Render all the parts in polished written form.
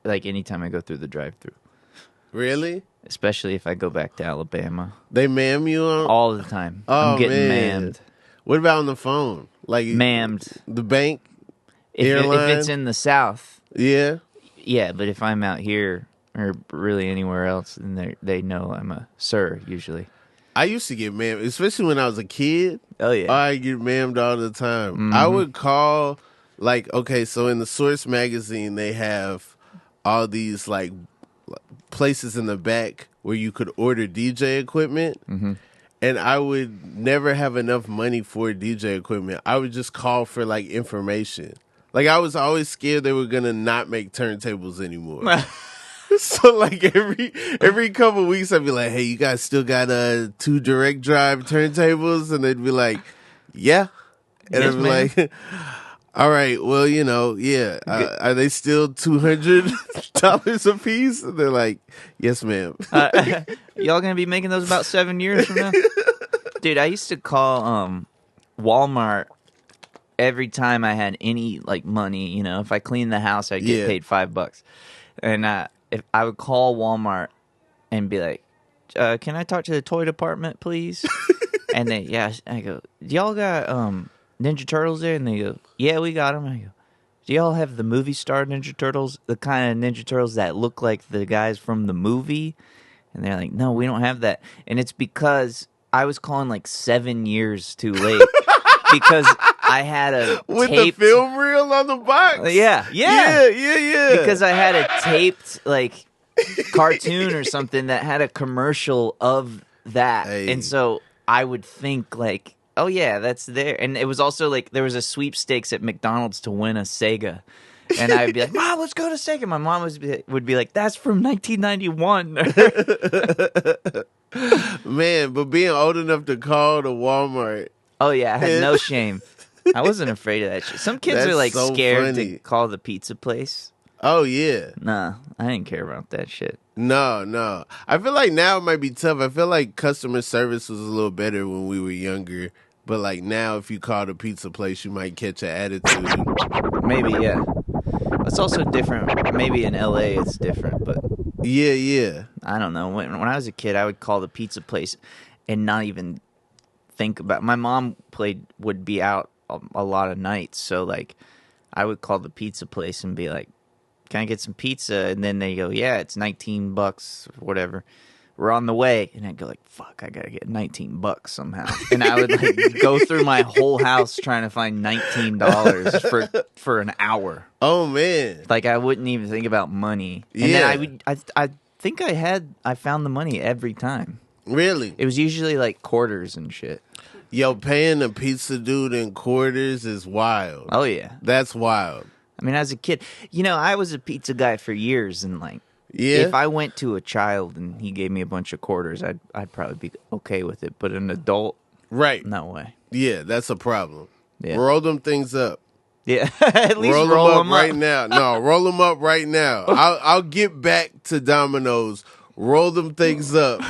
like anytime I go through the drive-through. Really? Especially if I go back to Alabama. They ma'am you on All the time. Oh, I'm getting man. ma'amed. What about on the phone? Like Ma'amed. the bank, If airline. it's in the South, Yeah. yeah. But if I'm out here or really anywhere else, then they know I'm a sir usually. I used to get ma'amed, especially when I was a kid. Oh yeah. I get ma'amed all the time. Mm-hmm. I would call, like, okay, so in the Source magazine, they have all these, like, places in the back where you could order DJ equipment. Mm-hmm. And I would never have enough money for DJ equipment. I would just call for, like, information. Like, I was always scared they were going to not make turntables anymore. So, like, every couple weeks, I'd be like, hey, you guys still got 2 direct drive turntables? And they'd be like, yeah. And Yes, I'd be like, all right, well, yeah. Are they still $200 a piece? And they're like, yes, ma'am. Y'all gonna be making those about 7 years from now? Dude, I used to call Walmart every time I had any like money. If I cleaned the house, I'd get paid $5. And if I would call Walmart and be like, can I talk to the toy department, please? And I go, do y'all got Ninja Turtles there? And they go, yeah, we got them. I go, do y'all have the movie star Ninja Turtles? The kind of Ninja Turtles that look like the guys from the movie? And they're like, no, we don't have that. And it's because I was calling like 7 years too late. Because I had a with taped, the film reel on the box. Yeah. Because I had a taped like cartoon or something that had a commercial of that, and so I would think like, oh yeah, that's there. And it was also like there was a sweepstakes at McDonald's to win a Sega, and I'd be like, Mom, let's go to Sega. My mom would be like, that's from 1991. Man, but being old enough to call the Walmart. Oh yeah, I had no shame. I wasn't afraid of that shit. Some kids are like so scared funny. to call the pizza place. Oh yeah. Nah, I didn't care about that shit. No. I feel like now it might be tough. I feel like customer service was a little better when we were younger. But like now, if you call the pizza place, you might catch an attitude. Maybe, yeah. It's also different. Maybe in LA it's different, but yeah. I don't know. When I was a kid, I would call the pizza place and not even think about. My mom would be out a lot of nights, so like I would call the pizza place and be like, "Can I get some pizza?" And then they go, "Yeah, it's $19 or whatever. We're on the way." And I'd go like, "Fuck, I gotta get $19 somehow." And I would like go through my whole house trying to find $19 for an hour. Oh man! Like I wouldn't even think about money. And then I think I found the money every time. Really? It was usually like quarters and shit. Yo, paying a pizza dude in quarters is wild. Oh yeah, that's wild. I mean, as a kid, I was a pizza guy for years, and like, if I went to a child and he gave me a bunch of quarters, I'd probably be okay with it. But an adult, right? No way. Yeah, that's a problem. Yeah. Roll them things up. Yeah, at least roll them up right now. No, roll them up right now. I'll get back to Domino's. Roll them things up.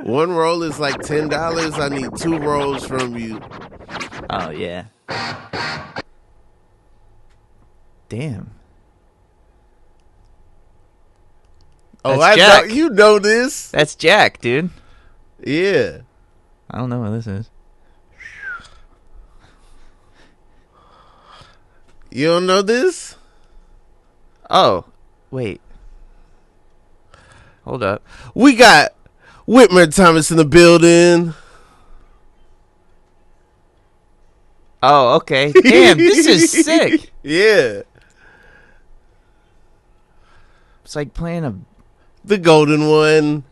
One roll is like $10. I need 2 rolls from you. Oh yeah. Damn. Oh, That's Jack. You know this. That's Jack, dude. Yeah. I don't know what this is. You don't know this? Oh, wait. Hold up. We got Whitmer Thomas in the building. Oh, okay. Damn, this is sick. Yeah. It's like playing the golden one.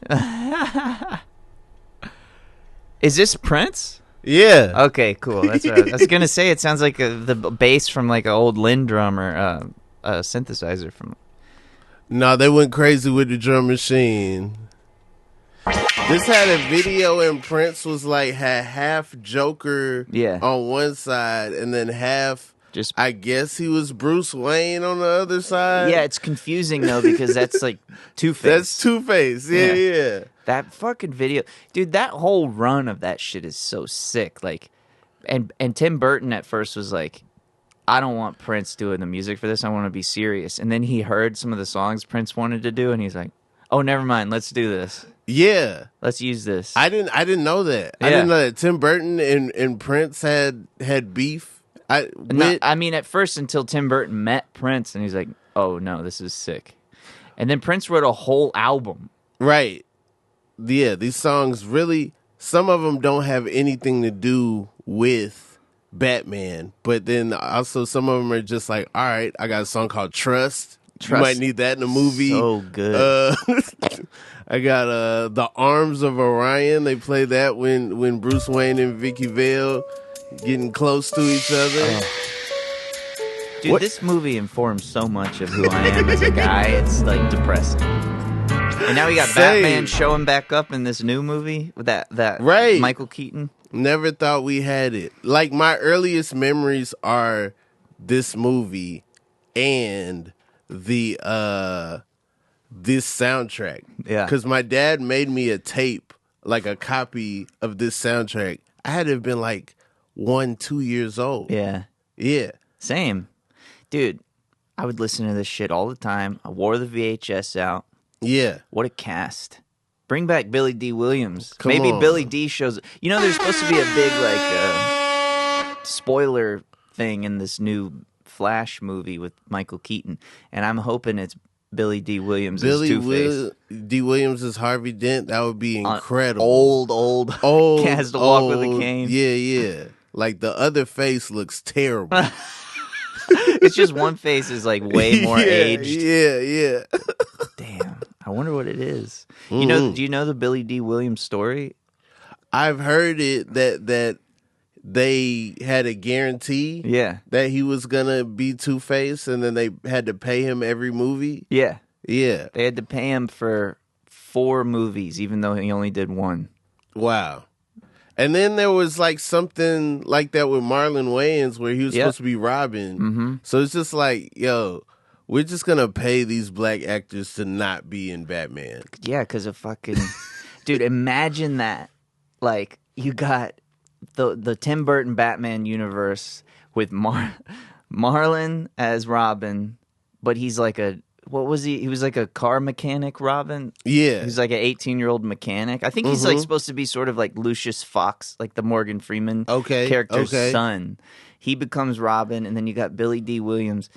Is this Prince? Yeah. Okay, cool. That's what I was gonna say. It sounds like the bass from like an old Lindrum or a synthesizer from. No, they went crazy with the drum machine. This had a video and Prince was like had half Joker on one side and then half just I guess he was Bruce Wayne on the other side. Yeah, it's confusing though because that's like Two-Face. That's Two-Face. Yeah. That fucking video. Dude, that whole run of that shit is so sick. Like and Tim Burton at first was like, I don't want Prince doing the music for this. I want to be serious. And then he heard some of the songs Prince wanted to do, and he's like, "Oh, never mind. Let's do this. Yeah. Let's use this." I didn't know that. Yeah. I didn't know that Tim Burton and Prince had beef. I mean, at first, until Tim Burton met Prince, and he's like, "Oh no, this is sick." And then Prince wrote a whole album. Right. Yeah, these songs really, some of them don't have anything to do with Batman, but then also some of them are just like, all right, I got a song called Trust. You might need that in a movie. So good. I got The Arms of Orion. They play that when Bruce Wayne and Vicky Vale getting close to each other. Dude, this movie informs so much of who I am as a guy. It's like depressing. And now we got Batman showing back up in this new movie with that right. Michael Keaton. Never thought we had it. Like, my earliest memories are this movie and the this soundtrack. Yeah. Because my dad made me a tape, like a copy of this soundtrack. I had to have been like 1-2 years old. Yeah. Yeah. Same. Dude, I would listen to this shit all the time. I wore the VHS out. Yeah. What a cast. Bring back Billy D. Williams. Come Maybe on. Billy D shows... You know, there's supposed to be a big, like, spoiler thing in this new Flash movie with Michael Keaton. And I'm hoping it's Billy D. Williams as Two-Face. D. Williams as Harvey Dent. That would be incredible. Old. Has to walk with a cane. Yeah. Like, the other face looks terrible. It's just one face is, like, way more aged. Yeah. Damn. I wonder what it is. Mm-hmm. Do you know the Billy D. Williams story? I've heard it that they had a guarantee that he was gonna be Two-Face, and then they had to pay him every movie. Yeah. Yeah. They had to pay him for 4 movies, even though he only did 1. Wow. And then there was like something like that with Marlon Wayans where he was supposed to be Robin. Mm-hmm. So it's just like, yo, we're just gonna pay these black actors to not be in Batman. Yeah, because of fucking... Dude, imagine that. Like, you got the Tim Burton Batman universe with Marlon as Robin, but he's like a... What was he? He was like a car mechanic, Robin? Yeah. He's like an 18-year-old mechanic. I think he's like supposed to be sort of like Lucius Fox, like the Morgan Freeman character's son. He becomes Robin, and then you got Billy D. Williams.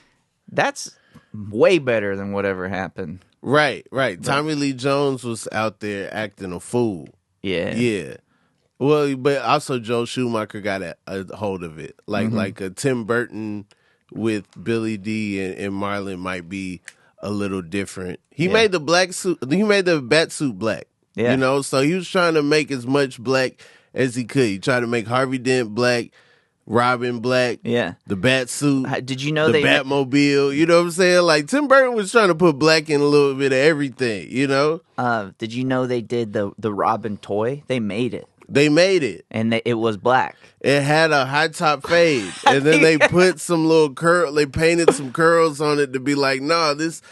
That's way better than whatever happened. Right. Tommy Lee Jones was out there acting a fool. Yeah. Well, but also Joel Schumacher got a hold of it. Like a Tim Burton with Billy D. and Marlon might be a little different. He made the black suit. He made the bat suit black. Yeah. You know, so he was trying to make as much black as he could. He tried to make Harvey Dent black, Robin black. Yeah. The bat suit. Did you know the Batmobile? You know what I'm saying? Like, Tim Burton was trying to put black in a little bit of everything. You know. Did you know they did the Robin toy? They made it. They made it. And it was black. It had a high top fade. And then they put some little they painted some curls on it to be like, nah, this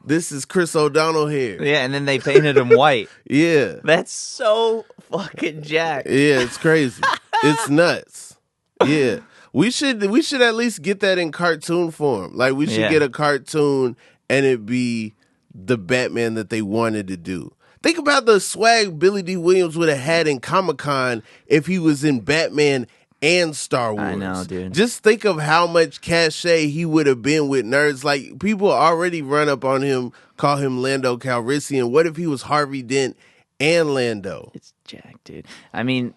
is Chris O'Donnell hair. Yeah, and then they painted him white. Yeah. That's so fucking jacked. Yeah, it's crazy. It's nuts. Yeah. We should at least get that in cartoon form. Like, we should get a cartoon and it be the Batman that they wanted to do. Think about the swag Billy D. Williams would have had in Comic-Con if he was in Batman and Star Wars. I know, dude. Just think of how much cachet he would have been with nerds. Like, people already run up on him, call him Lando Calrissian. What if he was Harvey Dent and Lando? It's jacked, dude. I mean,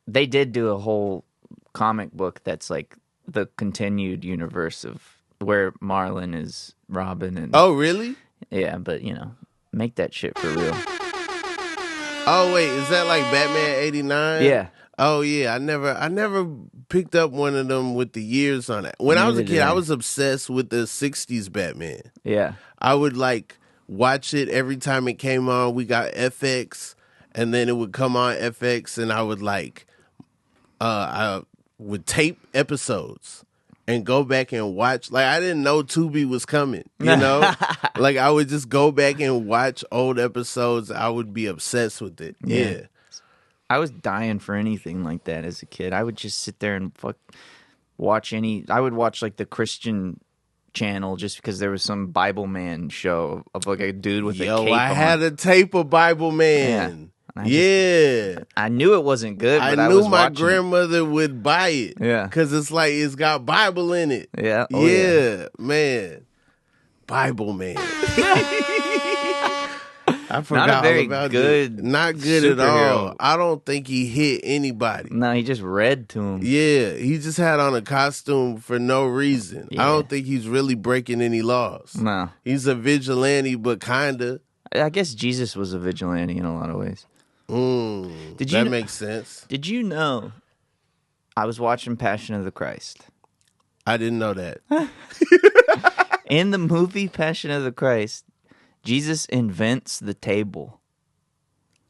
they did do a whole comic book that's like the continued universe of where Marlon is Robin. And oh, really? Yeah, but, you know, make that shit for real. Oh, wait, is that like Batman 89? Yeah. Oh, yeah, I never picked up one of them with the years on it. When I was a kid, I was obsessed with the 60s Batman. Yeah. I would, like, watch it every time it came on. We got FX, and then it would come on FX, and I would, like, I would tape episodes and go back and watch. Like, I didn't know Tubi was coming, you know? Like, I would just go back and watch old episodes. I would be obsessed with it. Yeah. I was dying for anything like that as a kid. I would just sit there and watch any. I would watch like the Christian channel just because there was some Bible Man show of like a dude with a cape I on. had a tape of Bible Man. I knew it wasn't good, but I was knew my watching grandmother would buy it. Yeah. Because it's like, it's got Bible in it. Yeah. Oh, yeah. Man. Bible Man. I forgot Not a very all about good it. Not good at superhero. all. I don't think he hit anybody. No, he just read to him. Yeah, he just had on a costume for no reason. Yeah. I don't think he's really breaking any laws. No. He's a vigilante, but kinda. I guess Jesus was a vigilante in a lot of ways. That makes sense. Did you know I was watching Passion of the Christ? I didn't know that. In the movie Passion of the Christ, Jesus invents the table.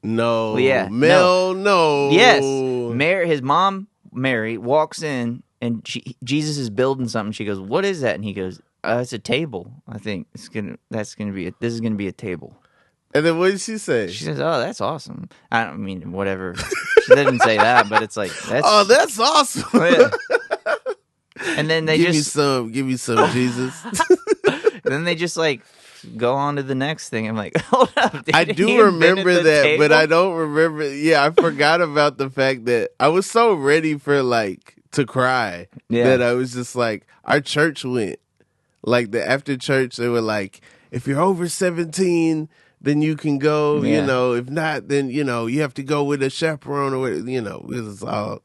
No. Well, yeah. Mel, no. Yes. His mom, Mary, walks in and Jesus is building something. She goes, "What is that?" And he goes, "It's a table. I think this is gonna be a table." And then what did she say? She says, "Oh, that's awesome." I don't mean whatever. She didn't say that, but it's like that's awesome. Oh, yeah. And then they give me some Jesus. Then they just like go on to the next thing. I'm like, hold up. I do remember that, but I don't remember. Yeah, I forgot about the fact that I was so ready for like to cry that I was just like, our church went like after church. They were like, if you're over 17, then you can go. Yeah. You know, if not, then you have to go with a chaperone or it's all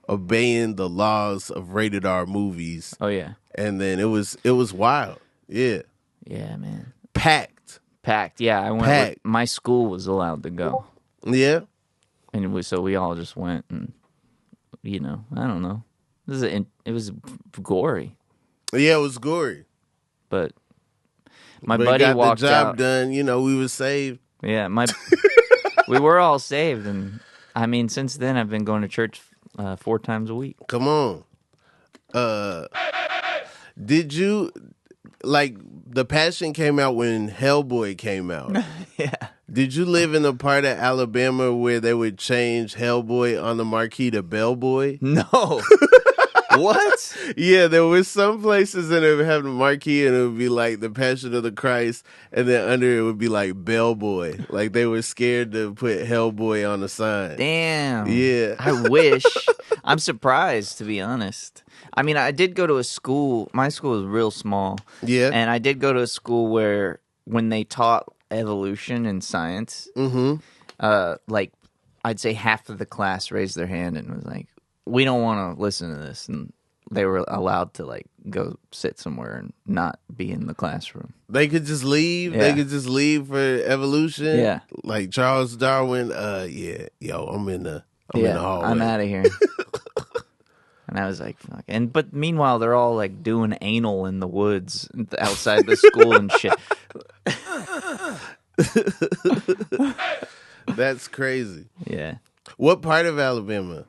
obeying the laws of rated R movies. Oh yeah. And then it was wild. Yeah. Yeah, man. Packed. Yeah, I went. My school was allowed to go. Yeah. And so we all just went, and I don't know. It was gory. Yeah, it was gory. But my buddy got walked the job out. done. We were saved. Yeah, we were all saved, and I mean, since then I've been going to church 4 times a week. Come on. Did you the Passion came out when Hellboy came out? Yeah. Did you live in a part of Alabama where they would change Hellboy on the marquee to Bellboy? No. What? Yeah, there were some places that would have the marquee and it would be like the Passion of the Christ, and then under it would be like Bellboy. Like they were scared to put Hellboy on the sign. Damn. Yeah. I wish. I'm surprised, to be honest. I mean, I did go to a school. My school was real small. Yeah. And I did go to a school where when they taught evolution and science, I'd say half of the class raised their hand and was like, we don't want to listen to this. And they were allowed to go sit somewhere and not be in the classroom. They could just leave. Yeah. They could just leave for evolution. Yeah. Like Charles Darwin. I'm in the hallway. I'm out of here. And I was like, fuck. But meanwhile, they're all doing anal in the woods outside the school and shit. That's crazy. Yeah. What part of Alabama?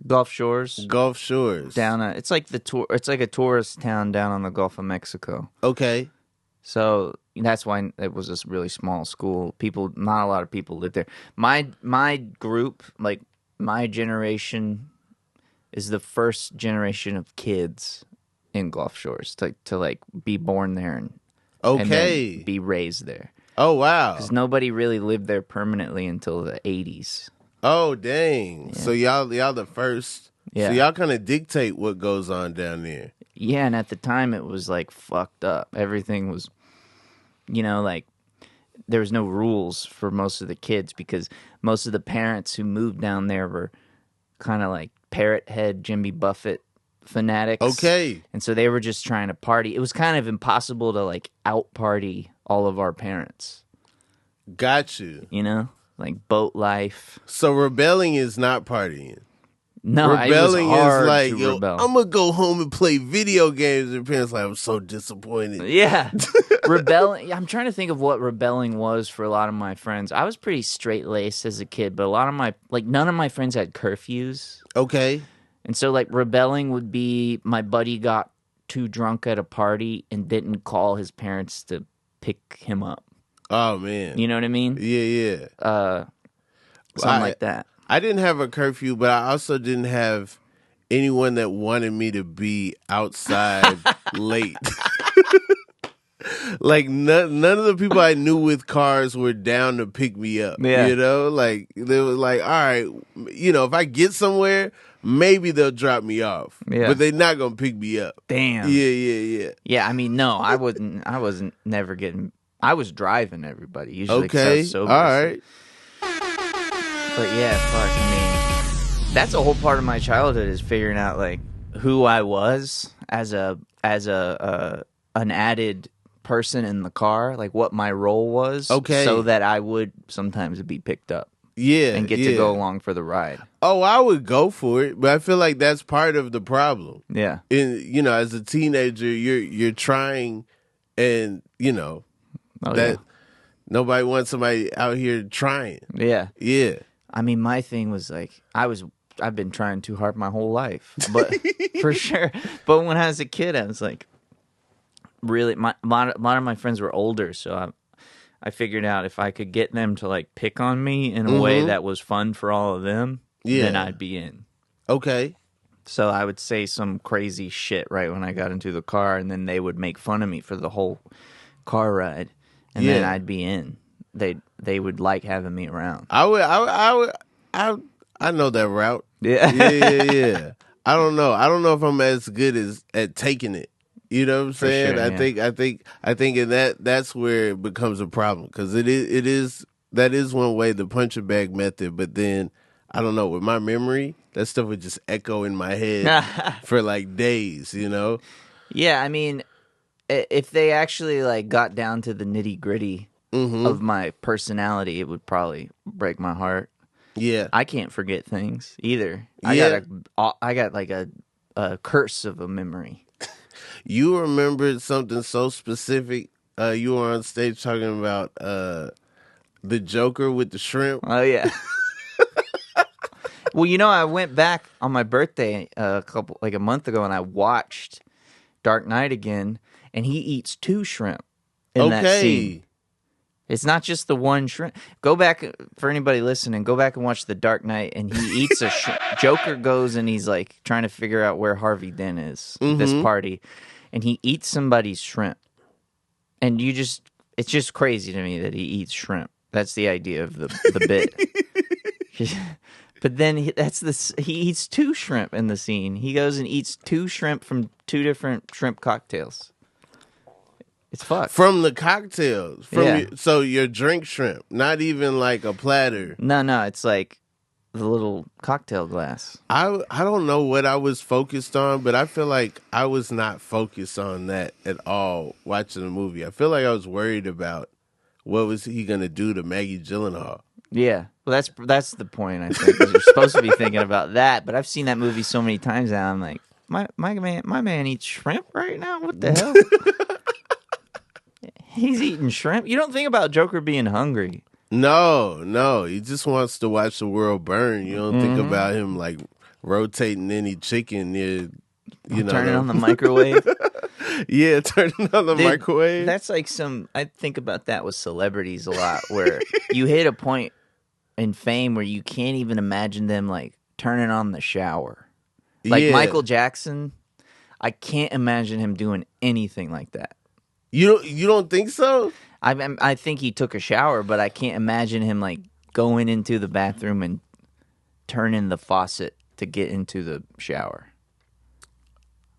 Gulf Shores. Gulf Shores. It's like it's like a tourist town down on the Gulf of Mexico. Okay. So that's why it was this really small school. Not a lot of people lived there. My group, my generation, is the first generation of kids in Gulf Shores to be born there and then be raised there. Oh wow! Because nobody really lived there permanently until the 80s. Oh dang! Yeah. So y'all the first. Yeah. So y'all kind of dictate what goes on down there. Yeah, and at the time it was fucked up. Everything was, there was no rules for most of the kids because most of the parents who moved down there were kind of like parrot head Jimmy Buffett fanatics. Okay. And so they were just trying to party. It was kind of impossible to out party all of our parents. Got you. Boat life. So rebelling is not partying. No, rebelling it was hard is to rebel. I'm gonna go home and play video games. And parents I'm so disappointed. Yeah, rebelling. I'm trying to think of what rebelling was for a lot of my friends. I was pretty straight laced as a kid, but a lot of my none of my friends had curfews. Okay, and so rebelling would be my buddy got too drunk at a party and didn't call his parents to pick him up. Oh man, you know what I mean? Yeah. Something like that. I didn't have a curfew, but I also didn't have anyone that wanted me to be outside late. Like none of the people I knew with cars were down to pick me up. Yeah. You know, like they was like, all right, you know, if I get somewhere, maybe they'll drop me off. Yeah. But they're not gonna pick me up. Damn. Yeah. Yeah, I mean, no, I wasn't never getting. I was driving everybody usually. 'Cause I Okay. was sober, All so- right. But yeah, fuck. I mean, that's a whole part of my childhood is figuring out like who I was as an added person in the car, like what my role was. Okay. So that I would sometimes be picked up Yeah. and get to go along for the ride. Oh, I would go for it, but I feel like that's part of the problem. Yeah. You know, as a teenager, you're trying, and you know that nobody wants somebody out here trying. Yeah. Yeah. I mean, my thing was like I've been trying too hard my whole life, but for sure. But when I was a kid, I was like, really, a lot of my friends were older, so I figured out if I could get them to like pick on me in a way that was fun for all of them, then I'd be in. Okay. So I would say some crazy shit right when I got into the car, and then they would make fun of me for the whole car ride, and then I'd be in. They would like having me around. I know that route. Yeah. Yeah. I don't know if I'm as good at taking it. You know what I'm saying? Sure, I think in that's where it becomes a problem, because that is one way, the puncher bag method. But then I don't know, with my memory, that stuff would just echo in my head for like days. You know? Yeah, I mean, if they actually like got down to the nitty gritty of my personality, it would probably break my heart. Yeah, I can't forget things either. Yeah. I got like a curse of a memory. You remembered something so specific. You were on stage talking about the Joker with the shrimp. Oh yeah. Well, you know, I went back on my birthday a month ago, and I watched Dark Knight again, and he eats 2 shrimp in that scene. It's not just the one shrimp. Go back, for anybody listening, go back and watch The Dark Knight, and he eats a shrimp. Joker goes and he's like trying to figure out where Harvey Dent is at this party, and he eats somebody's shrimp. And it's just crazy to me that he eats shrimp. That's the idea of the bit. But then he eats 2 shrimp in the scene. He goes and eats 2 shrimp from 2 different shrimp cocktails. It's fucked. From the cocktails. So your drink shrimp, not even like a platter. No, it's like the little cocktail glass. I don't know what I was focused on, but I feel like I was not focused on that at all watching the movie. I feel like I was worried about what was he going to do to Maggie Gyllenhaal. Yeah. Well, that's the point, I think. 'Cause you're supposed to be thinking about that, but I've seen that movie so many times now. I'm like, my man eats shrimp right now? What the hell? He's eating shrimp? You don't think about Joker being hungry. No. He just wants to watch the world burn. You don't think about him like rotating any chicken near, turning on the microwave. Yeah, turning on the microwave. That's like I think about that with celebrities a lot, where you hit a point in fame where you can't even imagine them like turning on the shower. Like Michael Jackson, I can't imagine him doing anything like that. You don't think so? I think he took a shower, but I can't imagine him like going into the bathroom and turning the faucet to get into the shower.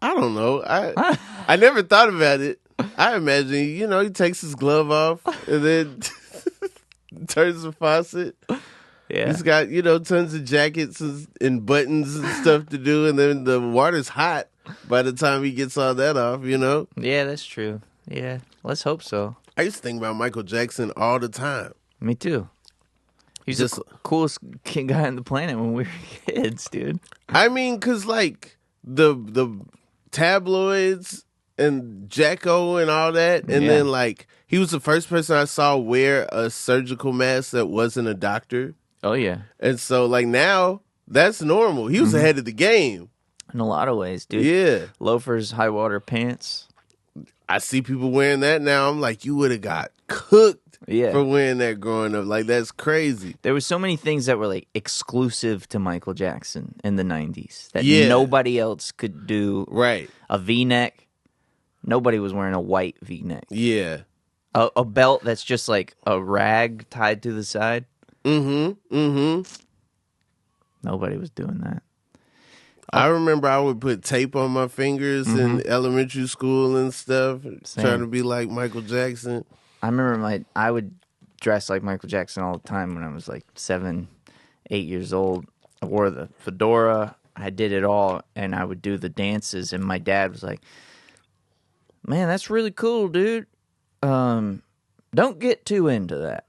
I don't know. I never thought about it. I imagine, he takes his glove off and then turns the faucet. Yeah. He's got, tons of jackets and buttons and stuff to do, and then the water's hot by the time he gets all that off, Yeah, that's true. Yeah, let's hope so. I used to think about Michael Jackson all the time. Me too. He's the coolest guy on the planet when we were kids, dude. I mean, because, like, the tabloids and Jacko and all that, and then, like, he was the first person I saw wear a surgical mask that wasn't a doctor. Oh, yeah. And so, like, now, that's normal. He was ahead of the game. In a lot of ways, dude. Yeah. Loafers, high water pants. I see people wearing that now. I'm like, you would have got cooked for wearing that growing up. Like, that's crazy. There were so many things that were like exclusive to Michael Jackson in the 90s that Yeah. nobody else could do. Right. A V-neck. Nobody was wearing a white V-neck. Yeah. A belt that's just like a rag tied to the side. Mm-hmm. Nobody was doing that. I remember I would put tape on my fingers in elementary school and stuff, trying to be like Michael Jackson. I remember I would dress like Michael Jackson all the time when I was like 7, 8 years old. I wore the fedora. I did it all, and I would do the dances. And my dad was like, "Man, that's really cool, dude. Don't get too into that."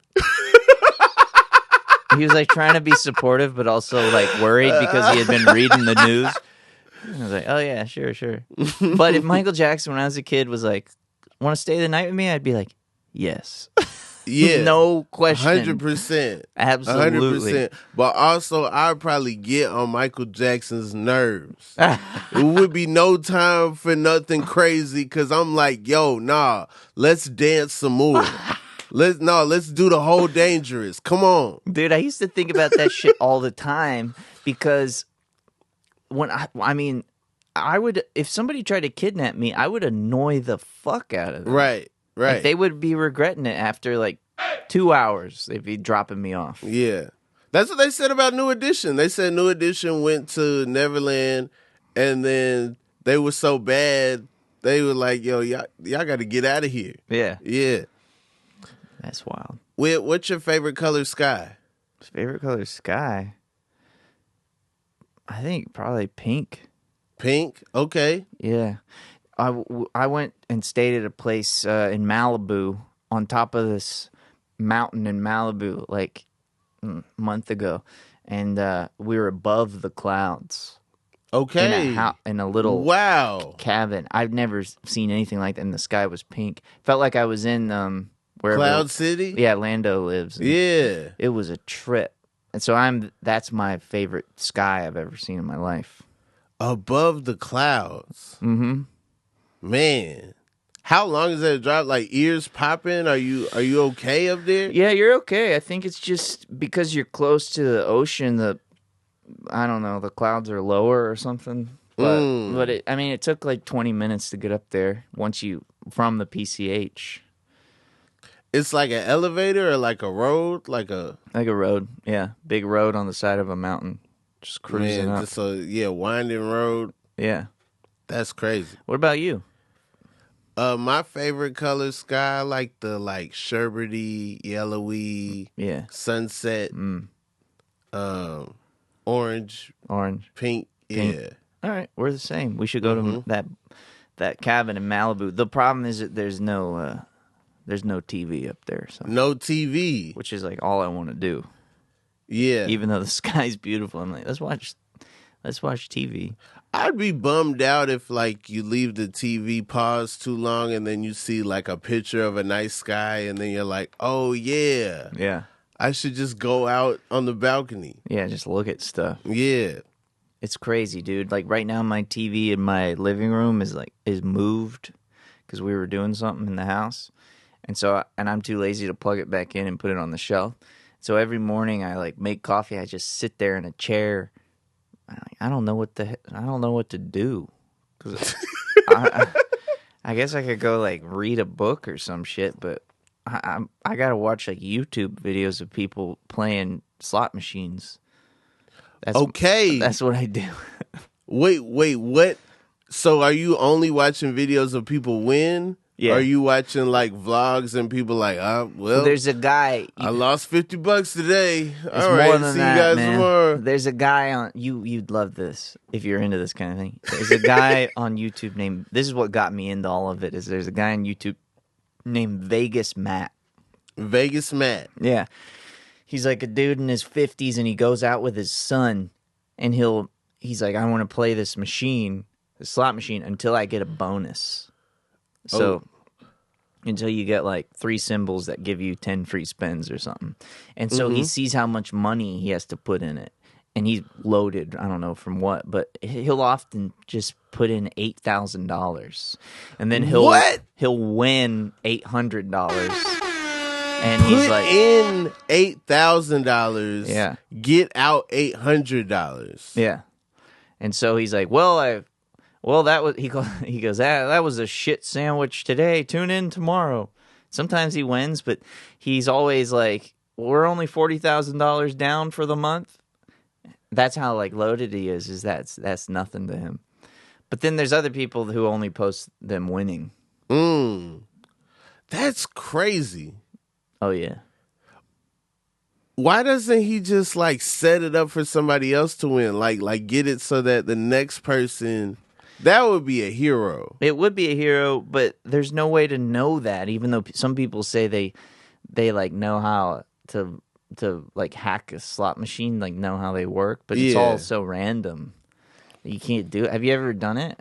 He was like trying to be supportive, but also like worried because he had been reading the news. I was like, "Oh yeah, sure." But if Michael Jackson, when I was a kid, was like, "Want to stay the night with me?" I'd be like, "Yes." Yeah. No question. 100%. Absolutely. 100%. But also, I'd probably get on Michael Jackson's nerves. It would be no time for nothing crazy because I'm like, yo, nah, let's dance some more. Let's do the whole dangerous. Come on. Dude, I used to think about that shit all the time because when I would, if somebody tried to kidnap me, I would annoy the fuck out of them. Right. Like, they would be regretting it after like 2 hours. They'd be dropping me off. Yeah. That's what they said about New Edition. They said New Edition went to Neverland and then they were so bad, they were like, yo, y'all got to get out of here. Yeah. Yeah. That's wild. Whit, what's your favorite color sky? Favorite color sky? I think probably pink. Pink? Okay. Yeah. I went and stayed at a place in Malibu on top of this mountain in Malibu like a month ago. And we were above the clouds. Okay. In a little cabin. I've never seen anything like that. And the sky was pink. Felt like I was in wherever Cloud City? Yeah, Lando lives. Yeah. It was a trip. And so that's my favorite sky I've ever seen in my life. Above the clouds. Mm-hmm. Man. How long is that drive? Like ears popping? Are you okay up there? Yeah, you're okay. I think it's just because you're close to the ocean, I don't know, the clouds are lower or something. But it took like 20 minutes to get up there from the PCH. It's like an elevator or like a road? Like a road, yeah. Big road on the side of a mountain. Just cruising up. Winding road. Yeah. That's crazy. What about you? My favorite color sky, like the sherbety, yellowy, sunset, orange, pink. Yeah. All right, we're the same. We should go to that cabin in Malibu. The problem is that there's no TV up there. So. No TV, which is like all I want to do. Yeah. Even though the sky's beautiful, I'm like, let's watch TV. I'd be bummed out if you leave the TV paused too long and then you see a picture of a nice sky and then you're like, oh yeah. Yeah. I should just go out on the balcony. Yeah, just look at stuff. Yeah. It's crazy, dude. Like right now my TV in my living room is moved because we were doing something in the house. And I'm too lazy to plug it back in and put it on the shelf. So every morning I make coffee, I just sit there in a chair. I don't know what to do. 'Cause I guess I could go read a book or some shit, but I gotta watch YouTube videos of people playing slot machines. That's what I do. Wait, what? So are you only watching videos of people win? Yeah. Are you watching vlogs and people well, there's a guy. I lost $50 today. It's all right, more than see that, you guys man. tomorrow. There's a guy on you'd love this if you're into this kind of thing. There's a guy on YouTube named. This is what got me into all of it. There's a guy on YouTube named Vegas Matt. Vegas Matt. Yeah, he's a dude in his 50s, and he goes out with his son, and he's like, I want to play this slot machine, until I get a bonus. So until you get 3 symbols that give you 10 free spins or something. And so he sees how much money he has to put in it. And he's loaded, I don't know from what, but he'll often just put in $8,000. And then he'll win $800. And he's Put like, in $8,000. Yeah. Get out $800. yeah. And so he's like, that was, he goes, that was a shit sandwich today. Tune in tomorrow. Sometimes he wins, but he's always like, we're only $40,000 down for the month. That's how like loaded he is that's nothing to him. But then there's other people who only post them winning. That's crazy. Oh yeah. Why doesn't he just like set it up for somebody else to win? Like get it so that the next person, that would be a hero. It would be a hero, but there's no way to know that. Even though some people say they like know how to like hack a slot machine, like know how they work, but it's all so random. You can't do it. Have you ever done it?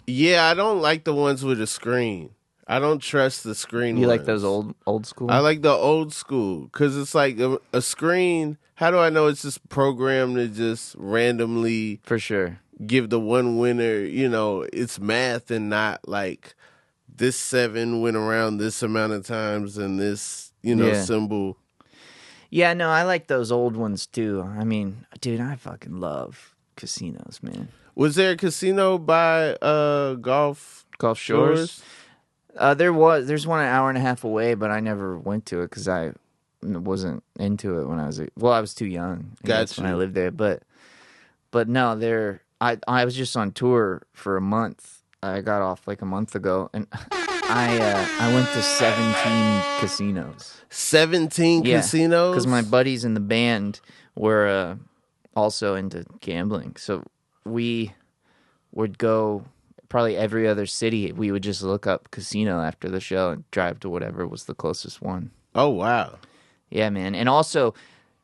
Yeah, I don't like the ones with a screen. I don't trust the screen. You ones. like those old school? I like the old school because it's like a screen. How do I know it's just programmed to just randomly For sure give the one winner? You know, it's math and not like this 7 went around this amount of times and this symbol. Yeah, no, I like those old ones too. I mean, dude, I fucking love casinos, man. Was there a casino by Gulf Shores? There's one an hour and a half away, but I never went to it because I wasn't into it when I was too young. That's when I lived there. But no, I was just on tour for a month. I got off like a month ago, and I went to 17 casinos. 17 casinos? Because my buddies in the band were also into gambling, so we would go. Probably every other city, we would just look up casino after the show and drive to whatever was the closest one. Oh, wow. Yeah, man. And also,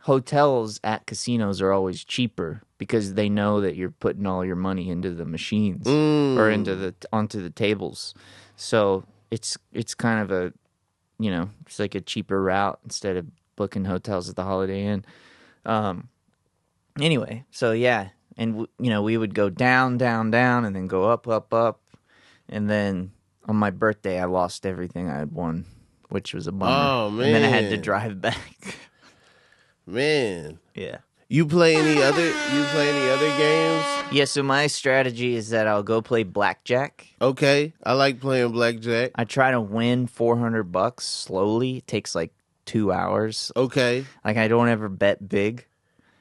hotels at casinos are always cheaper because they know that you're putting all your money into the machines or onto the tables. So it's kind of it's like a cheaper route instead of booking hotels at the Holiday Inn. Anyway, so yeah. And, we would go down, down, down, and then go up, up, up. And then on my birthday, I lost everything I had won, which was a bummer. Oh, man. And then I had to drive back. Man. Yeah. You play any other games? Yeah, so my strategy is that I'll go play blackjack. Okay. I like playing blackjack. I try to win $400 slowly. It takes like 2 hours. Okay. Like, I don't ever bet big.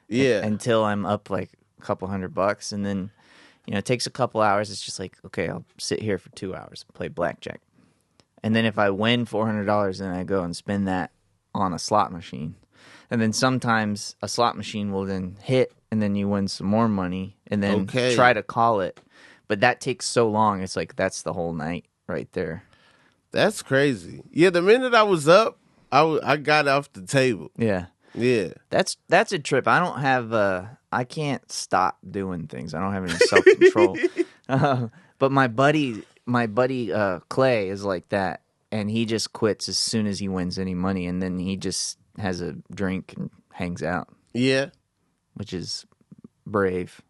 Yeah. Until I'm up like couple $100, and then it takes a couple hours. It's just like, okay, I'll sit here for 2 hours and play blackjack, and then if I win $400, then I go and spend that on a slot machine, and then sometimes a slot machine will then hit, and then you win some more money, and then try to call it, but that takes so long. It's like that's the whole night right there. That's crazy. Yeah, the minute I was up, I got off the table. Yeah. That's a trip. I don't have I can't stop doing things. I don't have any self-control. But my buddy Clay is like that, and he just quits as soon as he wins any money, and then he just has a drink and hangs out. Yeah. Which is brave.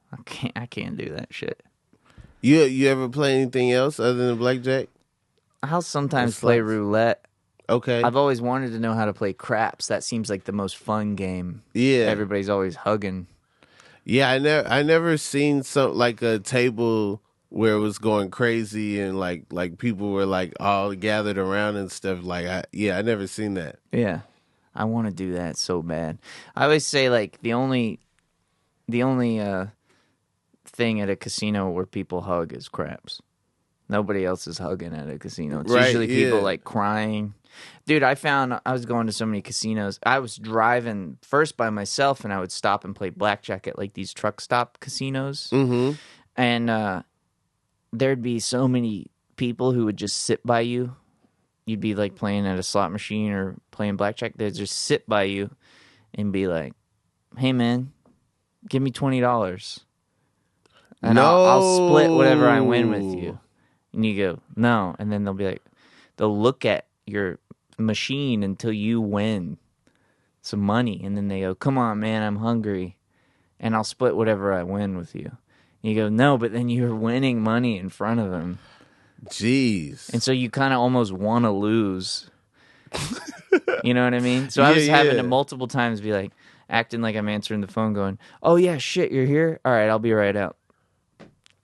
I can't do that shit. You ever play anything else other than blackjack? I'll sometimes play roulette. Okay. I've always wanted to know how to play craps. That seems like the most fun game. Yeah. Everybody's always hugging. Yeah, I never seen some like a table where it was going crazy and like people were like all gathered around and stuff. Like I never seen that. Yeah. I want to do that so bad. I always say like the only thing at a casino where people hug is craps. Nobody else is hugging at a casino. It's usually people like crying. Dude, I was going to so many casinos. I was driving first by myself, and I would stop and play blackjack at like these truck stop casinos. Mm-hmm. And there'd be so many people who would just sit by you. You'd be like playing at a slot machine or playing blackjack. They'd just sit by you and be like, "Hey, man, give me $20, and I'll split whatever I win with you." And you go, "No," and then they'll look at your machine until you win some money, and then they go, "Come on, man, I'm hungry, and I'll split whatever I win with you." And you go, "No," but then you're winning money in front of them. Jeez. And so you kind of almost want to lose. You know what I mean? So I was having to yeah. multiple times be like, acting like I'm answering the phone going, oh yeah, shit, you're here? All right, I'll be right out.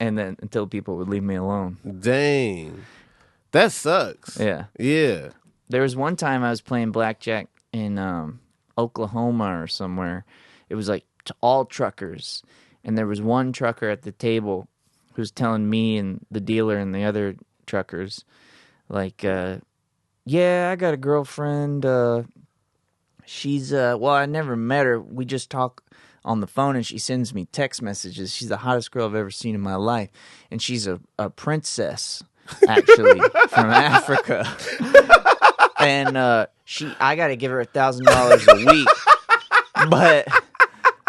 And then until people would leave me alone. Dang. That sucks. Yeah. Yeah. There was one time I was playing blackjack in Oklahoma or somewhere. It was like all truckers. And there was one trucker at the table who's telling me and the dealer and the other truckers, like, yeah, I got a girlfriend. She's, well, I never met her. We just talk on the phone and she sends me text messages. She's the hottest girl I've ever seen in my life. And she's a princess, actually, from Africa. And I got to give her $1,000 a week.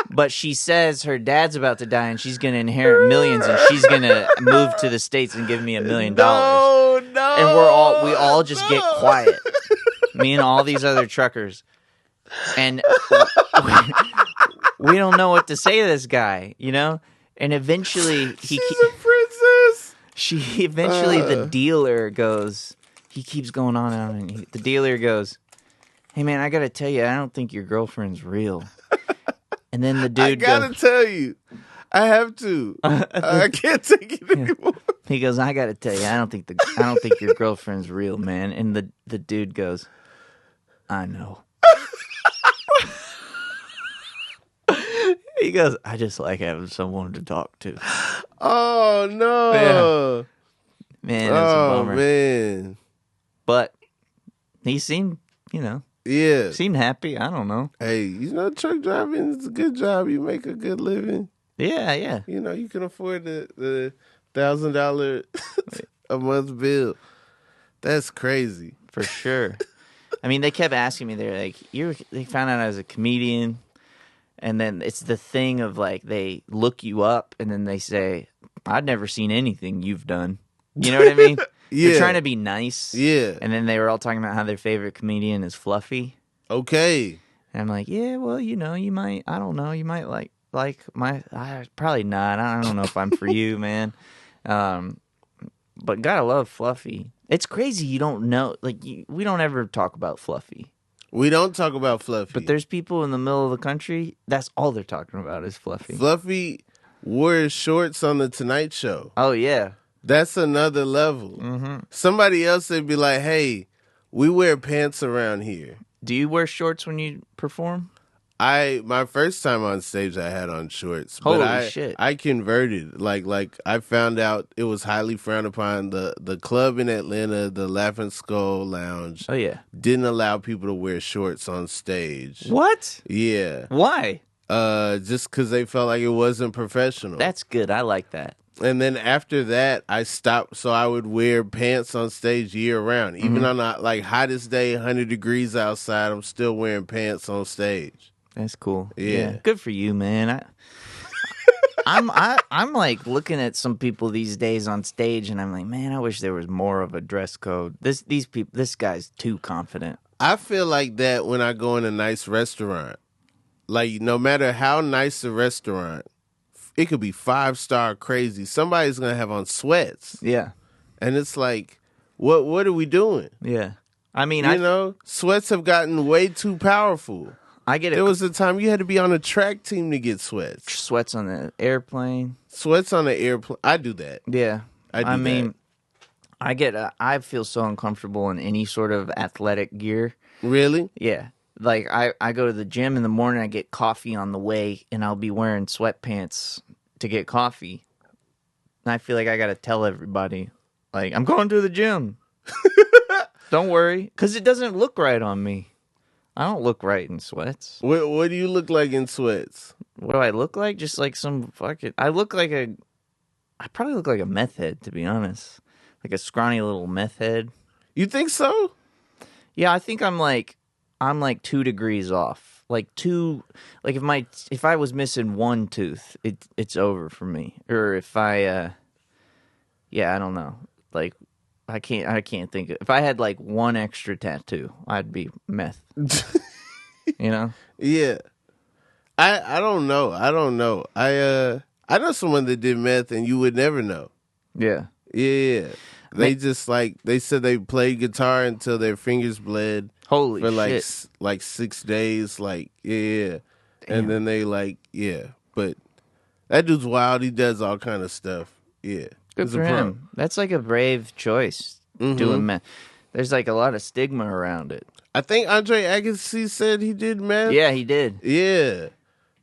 But she says her dad's about to die and she's going to inherit millions and she's going to move to the States and give me $1 million. No. And we all just get quiet. Me and all these other truckers. And we don't know what to say to this guy, you know? And eventually She's a princess. The dealer goes, he keeps going on and the dealer goes, hey man, I got to tell you, I don't think your girlfriend's real. And then the dude I gotta tell you, I have to. I can't take it anymore. He goes, I gotta tell you, I don't think your girlfriend's real, man. And the dude goes, I know. He goes, I just like having someone to talk to. Oh no, man, that's a bummer. Man, but he seemed, yeah, seemed happy. I don't know. Hey, truck driving is a good job. You make a good living. Yeah. You can afford the $1,000 a month bill. That's crazy. For sure. I mean, they kept asking me, they're like, they found out I was a comedian. And then it's the thing of like, they look you up and then they say, I've never seen anything you've done. You know what I mean? Yeah. They're trying to be nice. Yeah. And then they were all talking about how their favorite comedian is Fluffy. Okay. And I'm like, yeah, well, you might, I don't know, you might like probably not. I don't know if I'm for you, man. But gotta love Fluffy. It's crazy you don't know, like, we don't ever talk about Fluffy. We don't talk about Fluffy. But there's people in the middle of the country, that's all they're talking about is Fluffy. Fluffy wore shorts on the Tonight Show. Oh, yeah. That's another level. Mm-hmm. Somebody else would be like, hey, we wear pants around here. Do you wear shorts when you perform? My first time on stage, I had on shorts. Holy shit. I converted. Like I found out it was highly frowned upon. The club in Atlanta, the Laughing Skull Lounge. Oh, yeah. Didn't allow people to wear shorts on stage. What? Yeah. Why? Just because they felt like it wasn't professional. That's good. I like that. And then after that, I stopped. So I would wear pants on stage year round. Even on the hottest day, 100 degrees outside, I'm still wearing pants on stage. That's cool. Yeah. Good for you, man. I'm like looking at some people these days on stage, and I'm like, man, I wish there was more of a dress code. This guy's too confident. I feel like that when I go in a nice restaurant. Like, no matter how nice the restaurant, it could be 5-star crazy. Somebody's gonna have on sweats. Yeah. And it's like, what are we doing? Yeah. I mean, sweats have gotten way too powerful. I get it. There was a time you had to be on a track team to get sweats. Sweats on the airplane. Sweats on the airplane. I do that. Yeah. I mean, I feel so uncomfortable in any sort of athletic gear. Really? Yeah. Like, I go to the gym in the morning, I get coffee on the way, and I'll be wearing sweatpants to get coffee. And I feel like I got to tell everybody, like, I'm going to the gym. Don't worry. Because it doesn't look right on me. I don't look right in sweats. What do you look like in sweats? What do I look like? Just like some fucking... I probably look like a meth head, to be honest. Like a scrawny little meth head. You think so? Yeah, I think I'm like 2 degrees off. Like if I was missing one tooth, it's over for me. Or if I don't know. Like I can't think of, if I had like one extra tattoo, I'd be meth. You know? Yeah. I don't know. I know someone that did meth and you would never know. Yeah. Yeah. They just they said they played guitar until their fingers bled. Holy for shit. like 6 days, yeah. And then they but that dude's wild. He does all kind of stuff. Yeah, Good for him. That's like a brave choice. Doing meth. There's like a lot of stigma around it. I think Andre Agassi said he did meth. Yeah, he did. Yeah,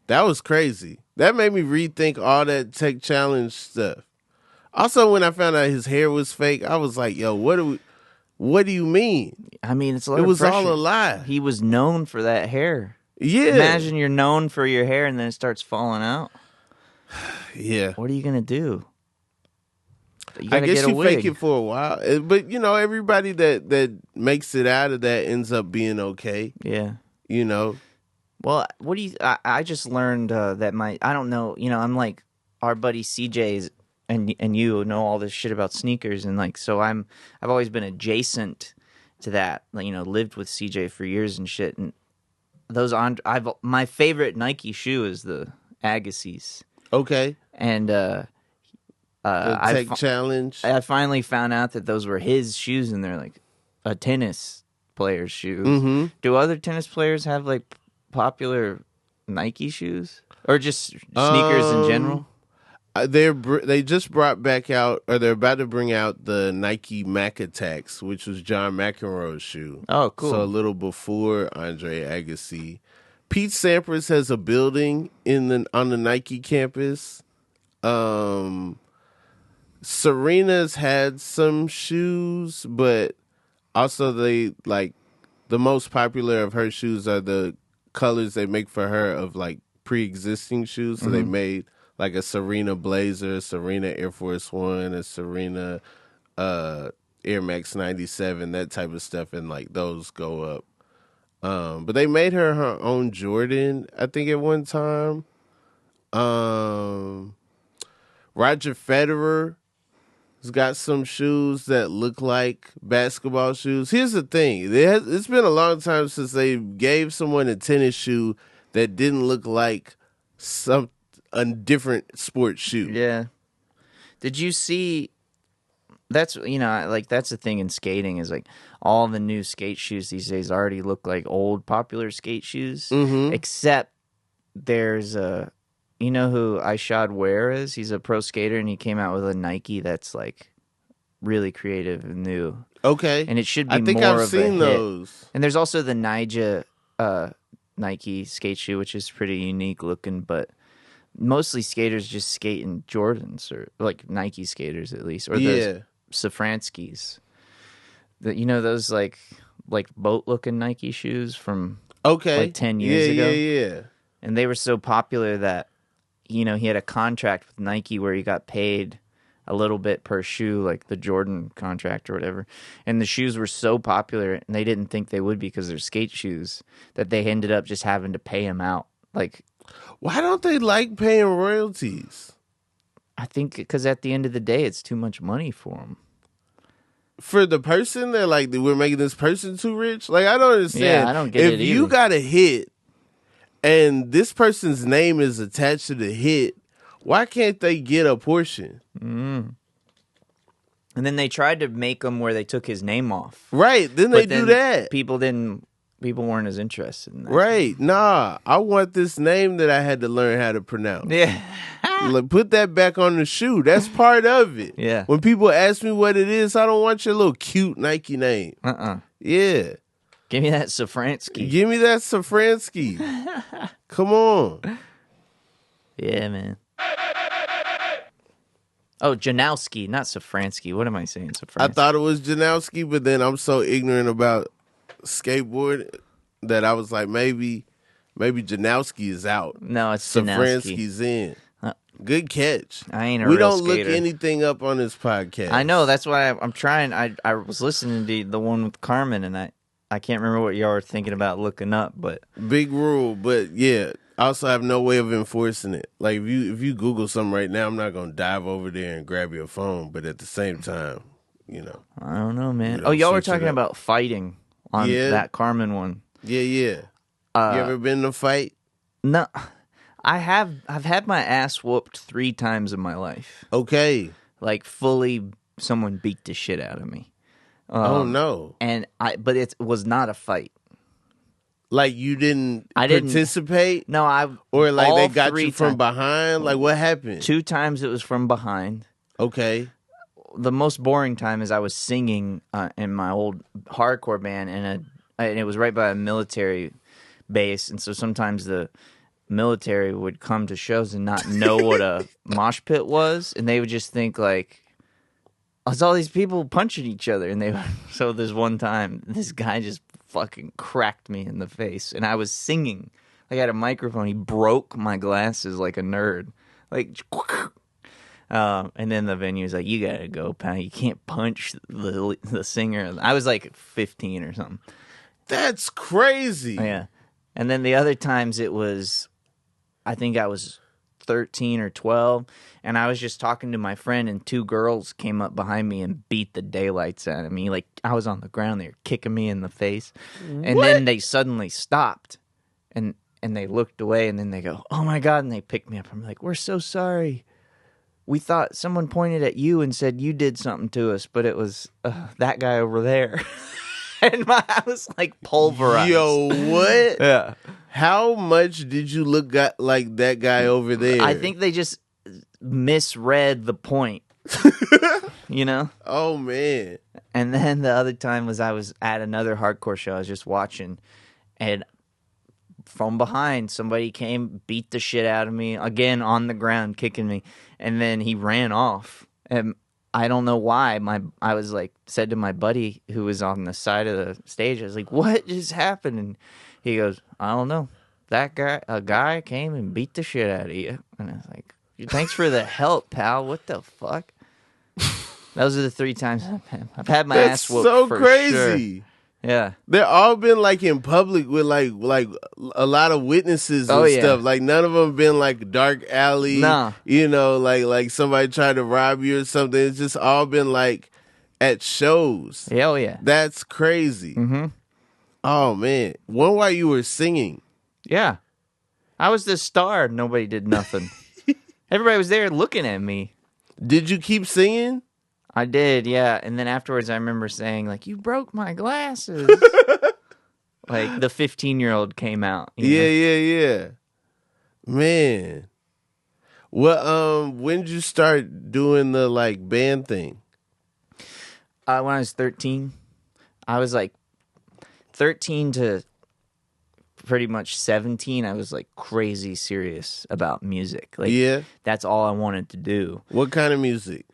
that was crazy. That made me rethink all that Tech Challenge stuff. Also, when I found out his hair was fake, I was like, "Yo, what do you mean?" I mean, it's a lot It of was pressure. all a lie. He was known for that hair. Yeah. Imagine you're known for your hair and then it starts falling out. Yeah. What are you gonna do? You I gotta guess get a you wig. fake it for a while, but everybody that makes it out of that ends up being okay. Yeah. Well, what do you? I just learned that I don't know. I'm like our buddy CJ's, and you know all this shit about sneakers, and like so I've always been adjacent to that. Like, lived with CJ for years and shit, and my favorite Nike shoe is the Agassiz. Okay. And the Tech Challenge. I finally found out that those were his shoes, and they're like a tennis player's shoes. Mm-hmm. Do other tennis players have like popular Nike shoes, or just sneakers in general? They just brought back out, or they're about to bring out the Nike Mac Attacks, which was John McEnroe's shoe. Oh, cool. So a little before Andre Agassi. Pete Sampras has a building on the Nike campus. Serena's had some shoes, but also the most popular of her shoes are the colors they make for her of like pre-existing shoes. So they made like a Serena Blazer, a Serena Air Force One, a Serena Air Max 97, that type of stuff, and like those go up. But they made her own Jordan, I think, at one time. Roger Federer has got some shoes that look like basketball shoes. Here's the thing. It's been a long time since they gave someone a tennis shoe that didn't look like a different sports shoe. Yeah. Did you see? That's that's the thing in skating is like all the new skate shoes these days already look like old popular skate shoes. Except there's you know who Ishad Ware is? He's a pro skater, and he came out with a Nike that's like really creative and new. Okay. And it should be I think more I've of seen a hit. those. And there's also the Nyjah Nike skate shoe, which is pretty unique looking, but mostly skaters just skate in Jordans, or like Nike skaters at least, or those Safranskis. Those like boat looking Nike shoes from like 10 years ago. Yeah. And they were so popular that he had a contract with Nike where he got paid a little bit per shoe, like the Jordan contract or whatever. And the shoes were so popular, and they didn't think they would be because they're skate shoes, that they ended up just having to pay him out. Like, why don't they like paying royalties? I think because at the end of the day, it's too much money for them. For the person, they're like, we're making this person too rich? Like, I don't understand. Yeah, I don't get it If you either. got a hit and this person's name is attached to the hit, why can't they get a portion? And then they tried to make them where they took his name off. Right. Then they do that. People weren't as interested in that. Right. Nah, I want this name that I had to learn how to pronounce. Yeah. Like, put that back on the shoe. That's part of it. Yeah. When people ask me what it is, I don't want your little cute Nike name. Yeah. Give me that Safransky. Give me that Safransky. Come on. Yeah, man. Oh, Janowski, not Safransky. What am I saying? Safransky. I thought it was Janowski, but then I'm so ignorant about skateboard that I was like, maybe Janowski is out. No, it's Janowski. Safransky's in. Good catch. I ain't a We real don't skater. look anything up on this podcast. I know. That's why I'm trying. I was listening to the one with Carmen, and I can't remember what y'all were thinking about looking up, but Big rule, but yeah, I also have no way of enforcing it. Like if you Google something right now, I'm not gonna dive over there and grab your phone, but at the same time, I don't know, man. You know, Oh, y'all were switch it talking up. about fighting on that Carmen one. Yeah. You ever been in a fight? No, I've had my ass whooped 3 times in my life. Okay. Like fully someone beat the shit out of me. Oh no! But it was not a fight. Like you didn't I didn't participate? No, or like all they got you 3 from behind? Like what happened? 2 times it was from behind. Okay. The most boring time is I was singing in my old hardcore band, and it was right by a military base, and so sometimes the military would come to shows and not know what a mosh pit was, and they would just think like, it's all these people punching each other, and so this one time, this guy just fucking cracked me in the face, and I was singing. I had a microphone. He broke my glasses like a nerd, like. And then the venue was like, "You gotta go, pal. You can't punch the singer." I was like 15 or something. That's crazy. Yeah. And then the other times it was, I think I was 13 or 12, and I was just talking to my friend, and 2 girls came up behind me and beat the daylights out of me. Like, I was on the ground, they were kicking me in the face. And then they suddenly stopped, and they looked away, and then they go, "Oh my God," and they picked me up. I'm like, "We're so sorry. We thought someone pointed at you and said you did something to us, but it was that guy over there." And I was like pulverized. Yo, what? Yeah. How much did you look like that guy over there? I think they just misread the point, you know? Oh, man. And then the other time was I was at another hardcore show. I was just watching, and from behind, somebody came, beat the shit out of me, again on the ground, kicking me, and then he ran off. And I don't know why. I was like, said to my buddy who was on the side of the stage, I was like, "What just happened?" And he goes, "I don't know. A guy came and beat the shit out of you." And I was like, "Thanks for the help, pal. What the fuck?" Those are the 3 times I've had my ass whooped. That's so for crazy. Sure. Yeah. They're all been like in public with like a lot of witnesses and stuff. Like none of them been like dark alley. No. You know, like somebody tried to rob you or something. It's just all been like at shows. Hell yeah. That's crazy. Mm-hmm. Oh man. One while you were singing. Yeah. I was the star. Nobody did nothing. Everybody was there looking at me. Did you keep singing? I did, yeah. And then afterwards, I remember saying, like, "You broke my glasses." Like, the 15-year-old came out. Yeah. Man. Well, when did you start doing the, like, band thing? When I was 13. I was, like, 13 to pretty much 17. I was, like, crazy serious about music. Like, yeah. That's all I wanted to do. What kind of music?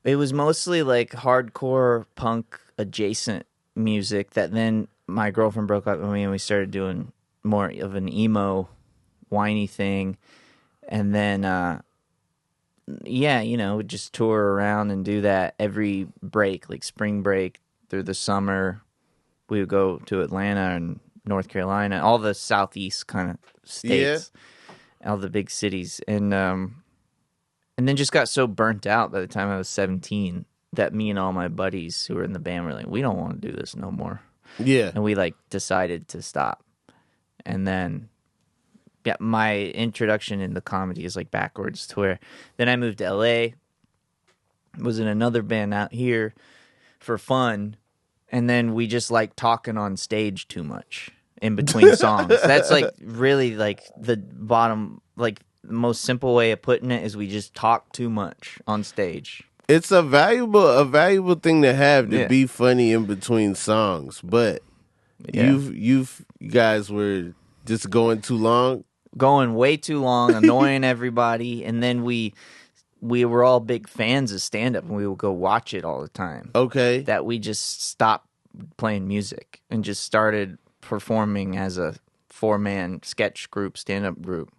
It was mostly like hardcore punk adjacent music that then my girlfriend broke up with me and we started doing more of an emo whiny thing. And then, we'd just tour around and do that every break, like spring break through the summer. We would go to Atlanta and North Carolina, all the southeast kind of states, all the big cities. And then just got so burnt out by the time I was 17 that me and all my buddies who were in the band were like, "We don't want to do this no more." Yeah. And we like decided to stop. And then, my introduction into comedy is like backwards to where then I moved to LA, was in another band out here for fun. And then we just like talking on stage too much in between songs. That's like really like the bottom, like, the most simple way of putting it is we just talk too much on stage. It's a valuable thing to have to be funny in between songs, but you guys were just going too long, going way too long, annoying everybody, and then we were all big fans of stand up and we would go watch it all the time. Okay, that we just stopped playing music and just started performing as a 4-man sketch group, stand up group.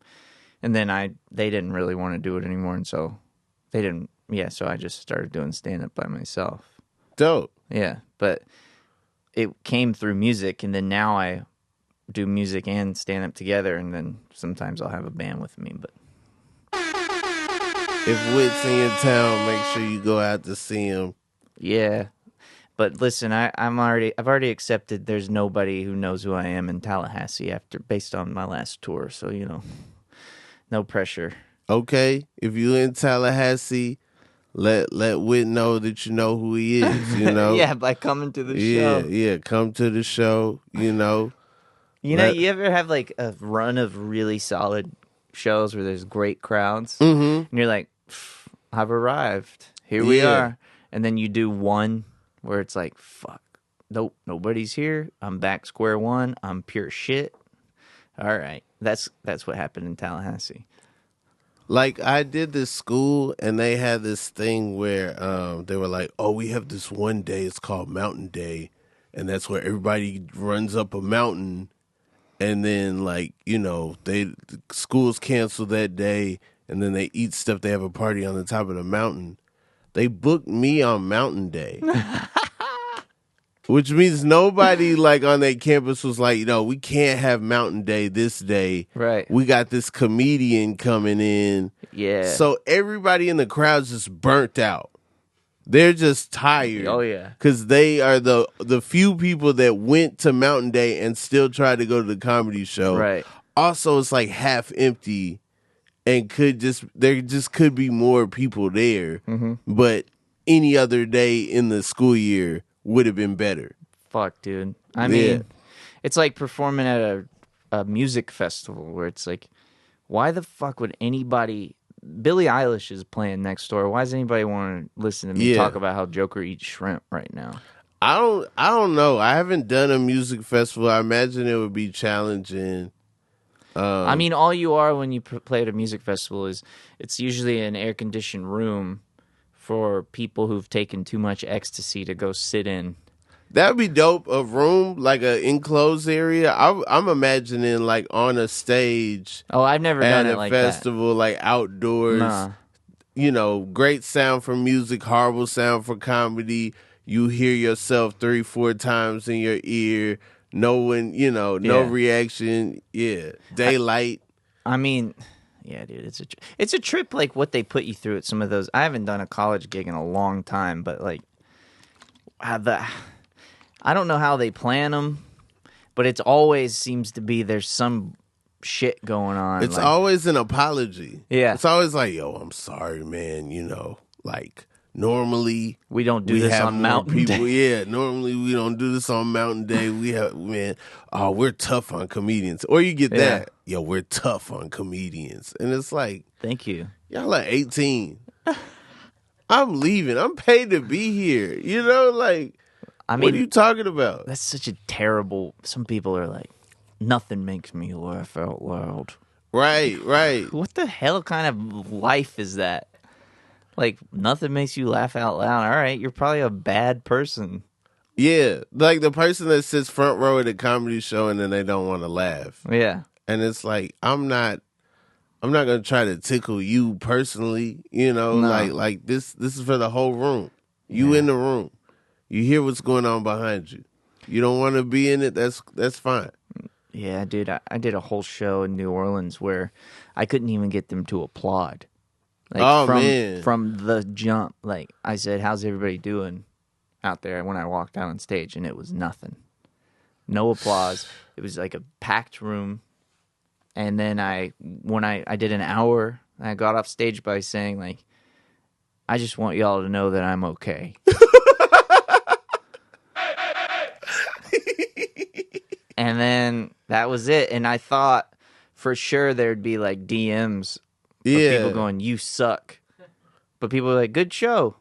And then they didn't really want to do it anymore, and so they didn't. Yeah, so I just started doing stand up by myself. Dope. Yeah, but it came through music, and then now I do music and stand up together, and then sometimes I'll have a band with me. But if Whit's in your town, make sure you go out to see him. Yeah, but listen, I've already accepted. There's nobody who knows who I am in Tallahassee based on my last tour. So no pressure. Okay, if you're in Tallahassee, let Whit know that you know who he is, you know? Yeah, by coming to the Yeah, show. yeah. Come to the show, you know. You know, you ever have like a run of really solid shows where there's great crowds, Mm-hmm. and you're like, I've arrived. Here we Yeah. are. And then you do one where it's like, fuck, nope, nobody's here. I'm back square one. I'm pure shit. All right, that's what happened in Tallahassee. Like I did this school and they had this thing where they were like, "Oh, we have this one day. It's called Mountain Day, and that's where everybody runs up a mountain." And then, like, you know, the schools cancel that day, and then they eat stuff. They have a party on the top of the mountain. They booked me on Mountain Day, which means nobody like on that campus was like, we can't have Mountain Day this day. Right. We got this comedian coming in. Yeah. So everybody in the crowd's just burnt out. They're just tired. Oh, yeah. Because they are the few people that went to Mountain Day and still tried to go to the comedy show. Right. Also, it's like half empty and there just could be more people there. Mm-hmm. But any other day in the school year would have been better. Fuck, dude. I mean, it's like performing at a music festival where it's like, why the fuck would anybody... Billie Eilish is playing next door. Why does anybody want to listen to me talk about how Joker eats shrimp right now? I don't know. I haven't done a music festival. I imagine it would be challenging. I mean, all you are when you play at a music festival is it's usually an air-conditioned room for people who've taken too much ecstasy to go sit in. That'd be dope. A room, like an enclosed area. I'm imagining like on a stage. Oh, I've never done it like that. At a festival, like outdoors. Nah. Great sound for music, horrible sound for comedy. You hear yourself 3-4 times in your ear. No one, no reaction. Yeah, daylight. I mean, yeah, dude, it's a trip like what they put you through at some of those. I haven't done a college gig in a long time, but like I don't know how they plan them, but it's always seems to be there's some shit going on. It's always an apology. Yeah. It's always like, yo, I'm sorry, man. Like normally we don't do this on Mountain Day. Yeah, normally we don't do this on Mountain Day. We're tough on comedians. Or you get that, yo, we're tough on comedians. And it's like, thank you. Y'all are 18. I'm leaving. I'm paid to be here. I mean, what are you talking about? That's such a terrible... Some people are like, nothing makes me laugh out loud. Right. What the hell kind of life is that? Like, nothing makes you laugh out loud. All right, you're probably a bad person. Yeah, like the person that sits front row at a comedy show and then they don't want to laugh. Yeah. And it's like, I'm not going to try to tickle you personally, No. like this is for the whole room. You in the room. You hear what's going on behind you. You don't want to be in it, that's fine. Yeah, dude, I did a whole show in New Orleans where I couldn't even get them to applaud. Like, man. From the jump, like, I said, how's everybody doing out there when I walked out on stage? And it was nothing. No applause. It was like a packed room. And then when I did an hour, I got off stage by saying, like, I just want y'all to know that I'm okay. And then that was it. And I thought for sure there'd be like DMs of people going, you suck. But people were like, good show.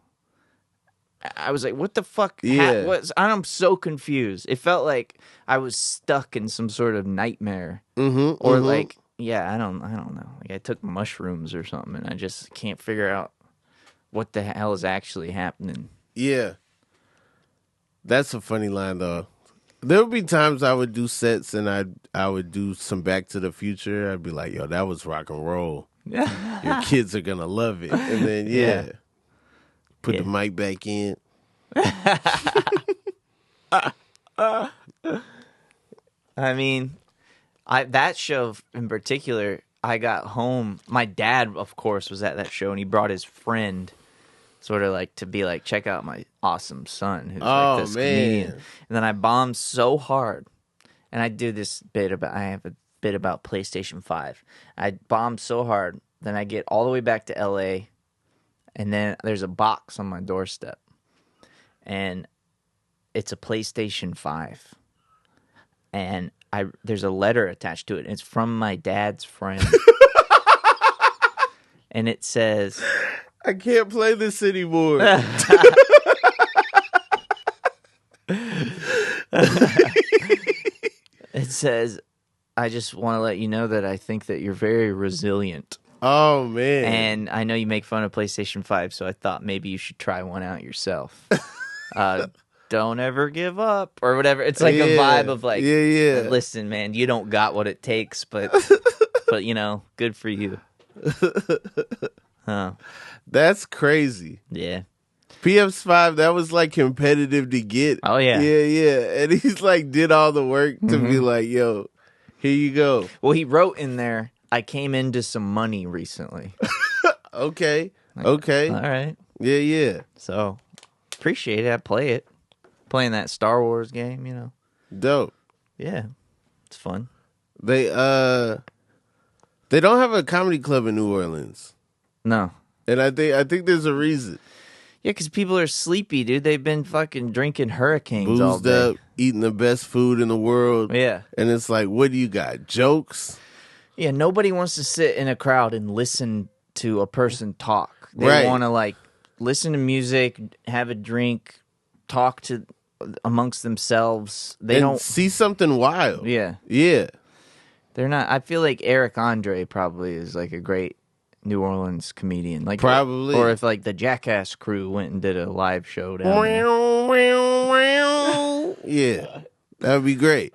I was like, what the fuck? Yeah. I'm so confused. It felt like I was stuck in some sort of nightmare. Mm-hmm, or like, I don't know. Like I took mushrooms or something and I just can't figure out what the hell is actually happening. Yeah. That's a funny line though. There would be times I would do sets and I would do some Back to the Future. I'd be like, yo, that was rock and roll. Your kids are going to love it. And then, put the mic back in. I mean, that show in particular, I got home. My dad, of course, was at that show and he brought his friend sort of like to be like, check out my awesome son who's like this comedian. And then I bombed so hard. And I do this bit about, I have a bit about PlayStation 5. I bombed so hard. Then I get all the way back to LA And then there's a box on my doorstep. And it's a PlayStation 5. And there's a letter attached to it. And it's from my dad's friend. And it says, I can't play this anymore. it says, I just want to let you know that I think that you're very resilient. Oh, man. And I know you make fun of PlayStation 5, so I thought maybe you should try one out yourself. Don't ever give up or whatever. It's like a vibe of like, listen, man, you don't got what it takes, but you know, good for you. That's crazy. Yeah. PS5, that was like competitive to get. Oh, yeah. Yeah. And he's like did all the work to be like, yo, here you go. Well, he wrote in there, I came into some money recently. Okay. Like, Okay. All right. Yeah. So, appreciate it. I play it. Playing that Star Wars game, you know. Dope. Yeah. It's fun. They don't have a comedy club in New Orleans. No. And I think there's a reason. Yeah, because people are sleepy, dude. They've been fucking drinking hurricanes all Boozed day. up, eating the best food in the world. Yeah. And it's like, what do you got? Jokes? Yeah, nobody wants to sit in a crowd and listen to a person talk. They want to like listen to music, have a drink, talk to amongst themselves. They don't see something wild. Yeah. They're not. I feel like Eric Andre probably is like a great New Orleans comedian. Like probably. Or if like the Jackass crew went and did a live show down there. Yeah. That would be great.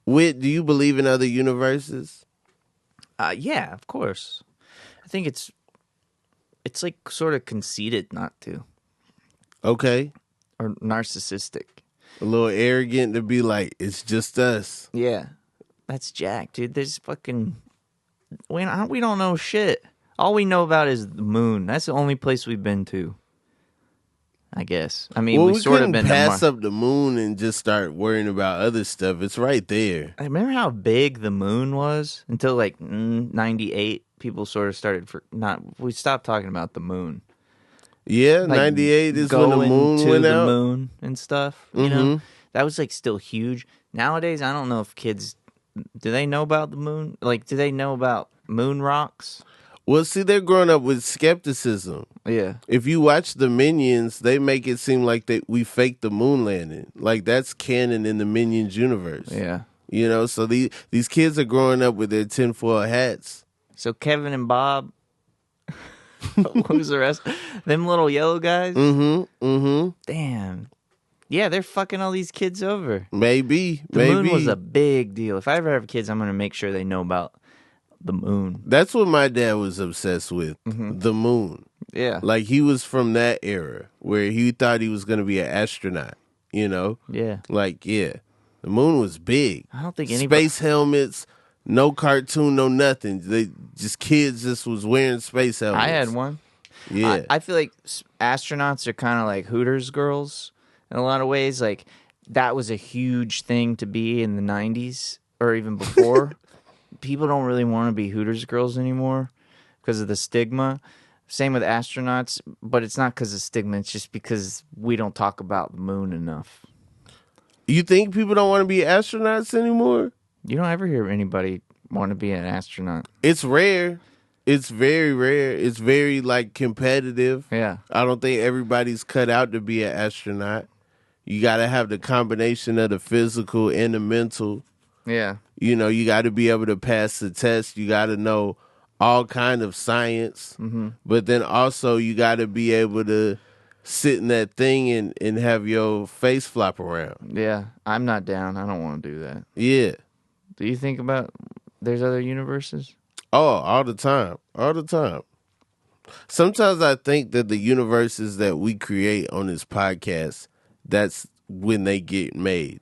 Whit, do you believe in other universes? Yeah, of course. I think it's like sort of conceited not to. Okay. Or narcissistic. A little arrogant to be like, it's just us. Yeah. That's Jack, dude. There's fucking... We don't know shit. All we know about is the moon. That's the only place we've been to. I guess. I mean, we sort of been pass up the moon and just start worrying about other stuff. It's right there. I remember how big the moon was until like 98. People sort of started we stopped talking about the moon. Yeah, like 98 is when the moon went out. The moon and stuff. You know, that was like still huge. Nowadays, I don't know if kids do they know about the moon. Like, do they know about moon rocks? Well, see, they're growing up with skepticism. Yeah. If you watch the Minions, they make it seem like we faked the moon landing. Like, that's canon in the Minions universe. Yeah. You know, so these kids are growing up with their tinfoil hats. So Kevin and Bob, who's the rest? Them little yellow guys? Damn. Yeah, they're fucking all these kids over. Maybe. The moon was a big deal. If I ever have kids, I'm going to make sure they know about the moon. That's what my dad was obsessed with, the moon. Yeah. Like, he was from that era where he thought he was going to be an astronaut, you know? Yeah. Like, yeah. The moon was big. I don't think anybody... Space helmets, no cartoon, no nothing. Kids just was wearing space helmets. I had one. Yeah. I feel like astronauts are kind of like Hooters girls in a lot of ways. Like, that was a huge thing to be in the 90s or even before. People don't really want to be Hooters girls anymore because of the stigma. Same with astronauts, but it's not because of stigma. It's just because we don't talk about the moon enough. You think people don't want to be astronauts anymore? You don't ever hear anybody want to be an astronaut. It's rare. It's very rare. It's very, like, competitive. Yeah. I don't think everybody's cut out to be an astronaut. You got to have the combination of the physical and the mental. Yeah. You know, you got to be able to pass the test. You got to know all kind of science. But then also you got to be able to sit in that thing and have your face flop around. Yeah. I'm not down. I don't want to do that. Yeah. Do you think about there's other universes? Oh, all the time. All the time. Sometimes I think that the universes that we create on this podcast, that's when they get made.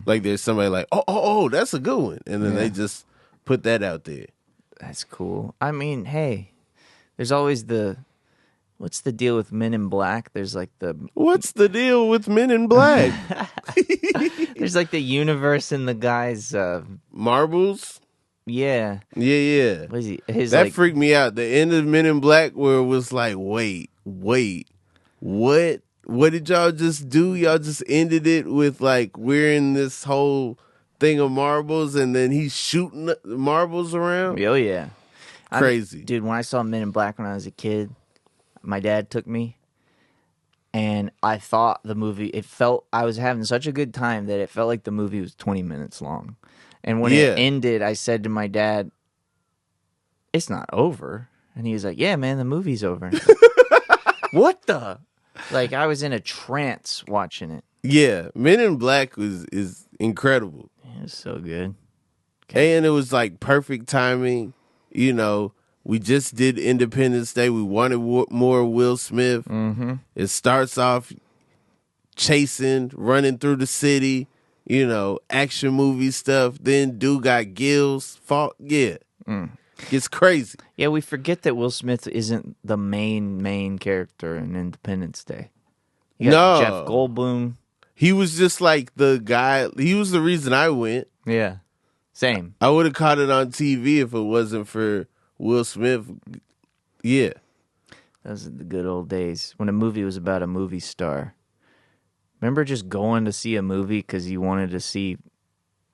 Like, there's somebody like, oh, that's a good one. And then they just put that out there. That's cool. I mean, hey, there's always what's the deal with Men in Black? There's like What's the deal with Men in Black? There's like the universe and the guys. Marbles? Yeah. Yeah. What is he? His That like freaked me out. The end of Men in Black where it was like, wait, what? What did y'all just do? Y'all just ended it with like, we're in this whole thing of marbles and then he's shooting marbles around? oh yeah. Crazy. Dude, when I saw Men in Black when I was a kid, my dad took me, and I thought the movie, I was having such a good time that it felt like the movie was 20 minutes long. And when it Yeah. ended, I said to my dad, it's not over. And he was like, yeah, man, the movie's over. And I was like, what the? Like, I was in a trance watching it. Yeah. Men in Black is incredible. It was so good. And it was like perfect timing. You know, we just did Independence Day. We wanted more Will Smith. Mm-hmm. It starts off chasing, running through the city, you know, action movie stuff. Then dude got gills. Yeah. Gets crazy. Yeah, we forget that Will Smith isn't the main character in Independence Day. You got Jeff Goldblum. He was just like the guy. He was the reason I went. Yeah. Same. I would have caught it on TV if it wasn't for Will Smith. Yeah. Those are the good old days when a movie was about a movie star. Remember just going to see a movie because you wanted to see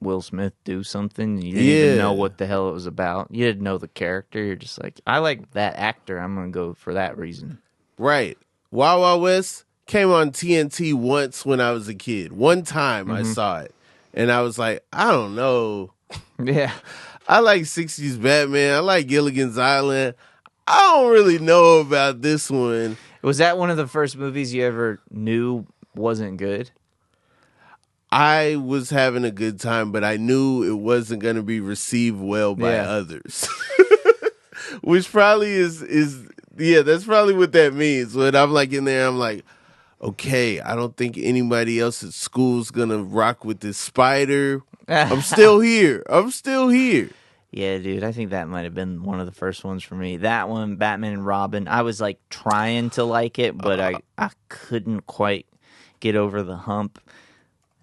Will Smith do something? You didn't even know what the hell it was about. You didn't know the character. You're just like, I like that actor. I'm going to go for that reason. Right. Wild Wild West came on TNT once when I was a kid. One time I saw it. And I was like, I don't know. Yeah. I like 60s Batman. I like Gilligan's Island. I don't really know about this one. Was that one of the first movies you ever knew wasn't good? I was having a good time, but I knew it wasn't going to be received well by others. Which probably is that's probably what that means. When I'm like in there, I'm like, okay, I don't think anybody else at school's going to rock with this spider. I'm still here. Yeah, dude, I think that might have been one of the first ones for me. That one, Batman and Robin, I was like trying to like it, but I couldn't quite get over the hump.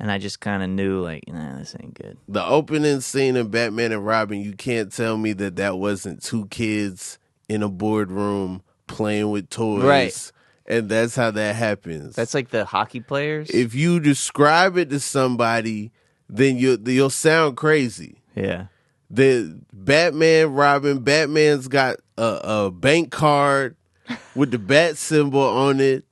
And I just kind of knew, like, nah, this ain't good. The opening scene in Batman and Robin, you can't tell me that wasn't two kids in a boardroom playing with toys. Right. And that's how that happens. That's like the hockey players? If you describe it to somebody, then you'll sound crazy. Yeah. The Batman, Robin, Batman's got a bank card with the bat symbol on it.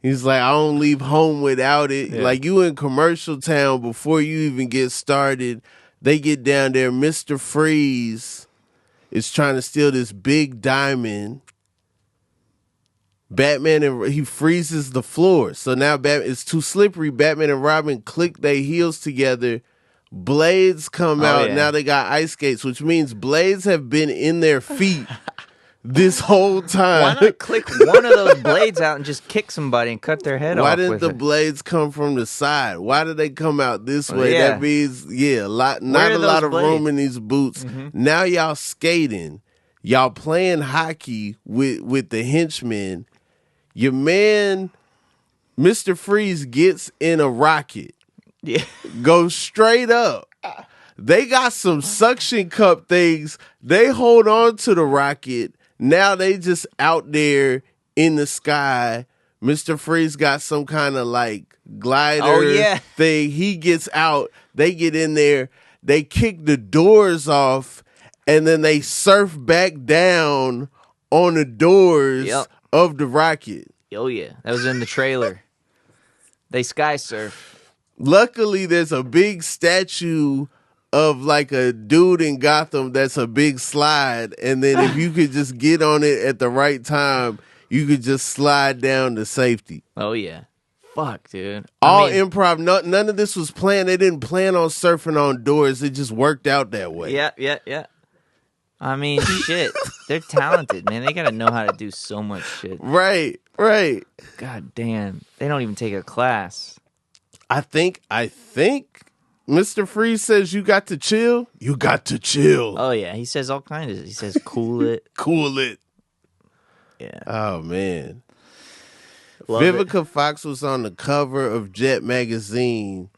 He's like, I don't leave home without it. Yeah. Like, you in commercial town before you even get started. They get down there. Mr. Freeze is trying to steal this big diamond. Batman, he freezes the floor. So now it's too slippery. Batman and Robin click their heels together. Blades come out. Yeah. Now they got ice skates, which means blades have been in their feet this whole time. Why not click one of those blades out and just kick somebody and cut their head off? Why didn't with the it? blades come from the side? Why did they come out this way? Yeah. That means, not a those lot of blades? room in these boots. Now y'all skating. Y'all playing hockey with the henchmen. Your man, Mr. Freeze, gets in a rocket. Yeah. Goes straight up. They got some suction cup things. They hold on to the rocket. Now they just out there in the sky. Mr. Freeze got some kind of like glider thing. He gets out. They get in there. They kick the doors off. And then they surf back down on the doors of the rocket. Oh, yeah. That was in the trailer. They sky surf. Luckily, there's a big statue of like a dude in Gotham that's a big slide. And then if you could just get on it at the right time, you could just slide down to safety. Oh, yeah. Fuck, dude. All improv. None of this was planned. They didn't plan on surfing on doors. It just worked out that way. Yeah. I mean, shit. They're talented, man. They got to know how to do so much shit. Right. God damn. They don't even take a class. I think Mr. Freeze says you got to chill. You got to chill. Oh, yeah. He says all kinds of... He says, cool it. Cool it. Yeah. Oh, man. Love Vivica Fox was on the cover of Jet magazine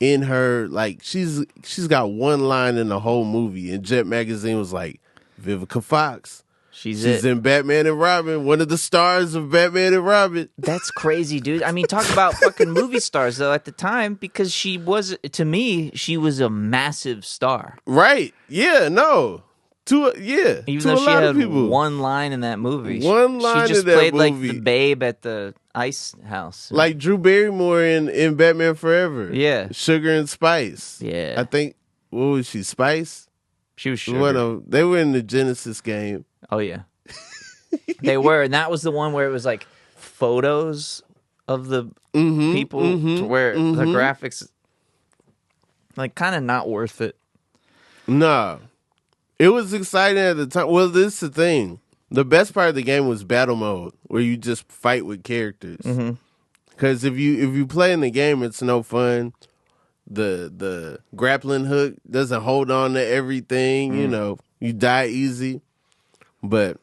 in her, like, she's got one line in the whole movie, and Jet Magazine was like, Vivica Fox. She's in Batman and Robin, one of the stars of Batman and Robin. That's crazy, dude. I mean, talk about fucking movie stars, though, at the time, because she was, to me, she was a massive star. Right. Yeah, no. Even though she had one line in that movie. One line she just in that played movie. like the babe at the ice house. Like Drew Barrymore in Batman Forever. Yeah. Sugar and Spice. Yeah. I think, what was she, Spice? She was Sugar. They were in the Genesis game. Oh, yeah. They were, and that was the one where it was like photos of the people to where the graphics, like, kind of not worth it. Nah. It was exciting at the time. Well, this is the thing. The best part of the game was battle mode, where you just fight with characters. Because if you play in the game, it's no fun. The grappling hook doesn't hold on to everything. You know, you die easy. But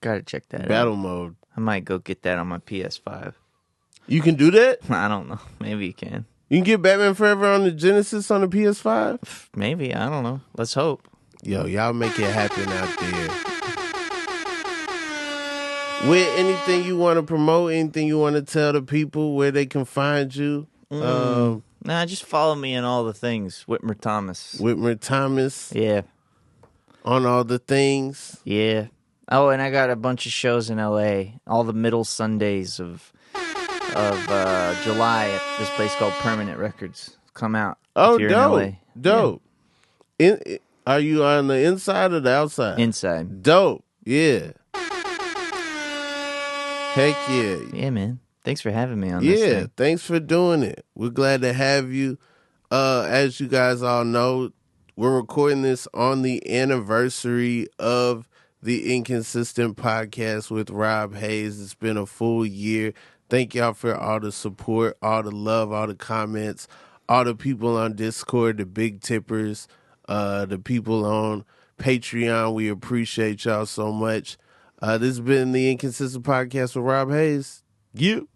gotta check that battle out. mode. I might go get that on my PS5. You can do that? I don't know. Maybe you can. You can get Batman Forever on the Genesis on the PS5? Maybe. I don't know. Let's hope. Yo, y'all make it happen out there. With anything you want to promote, anything you want to tell the people where they can find you? Nah, just follow me in all the things. Whitmer Thomas. Whitmer Thomas. Yeah. On all the things. Yeah. Oh, and I got a bunch of shows in LA. All the middle Sundays of July at this place called Permanent Records. Come out. Oh, if you're dope. in LA. Dope. Yeah. Are you on the inside or the outside? Inside. Dope. Yeah. Heck yeah. Yeah, man. Thanks for having me on this thing. Thanks for doing it. We're glad to have you. As you guys all know, we're recording this on the anniversary of the Inconsistent Podcast with Rob Haze. It's been a full year. Thank y'all for all the support, all the love, all the comments, all the people on Discord, the big tippers, the people on Patreon. We appreciate y'all so much. This has been the Inconsistent Podcast with Rob Haze. You.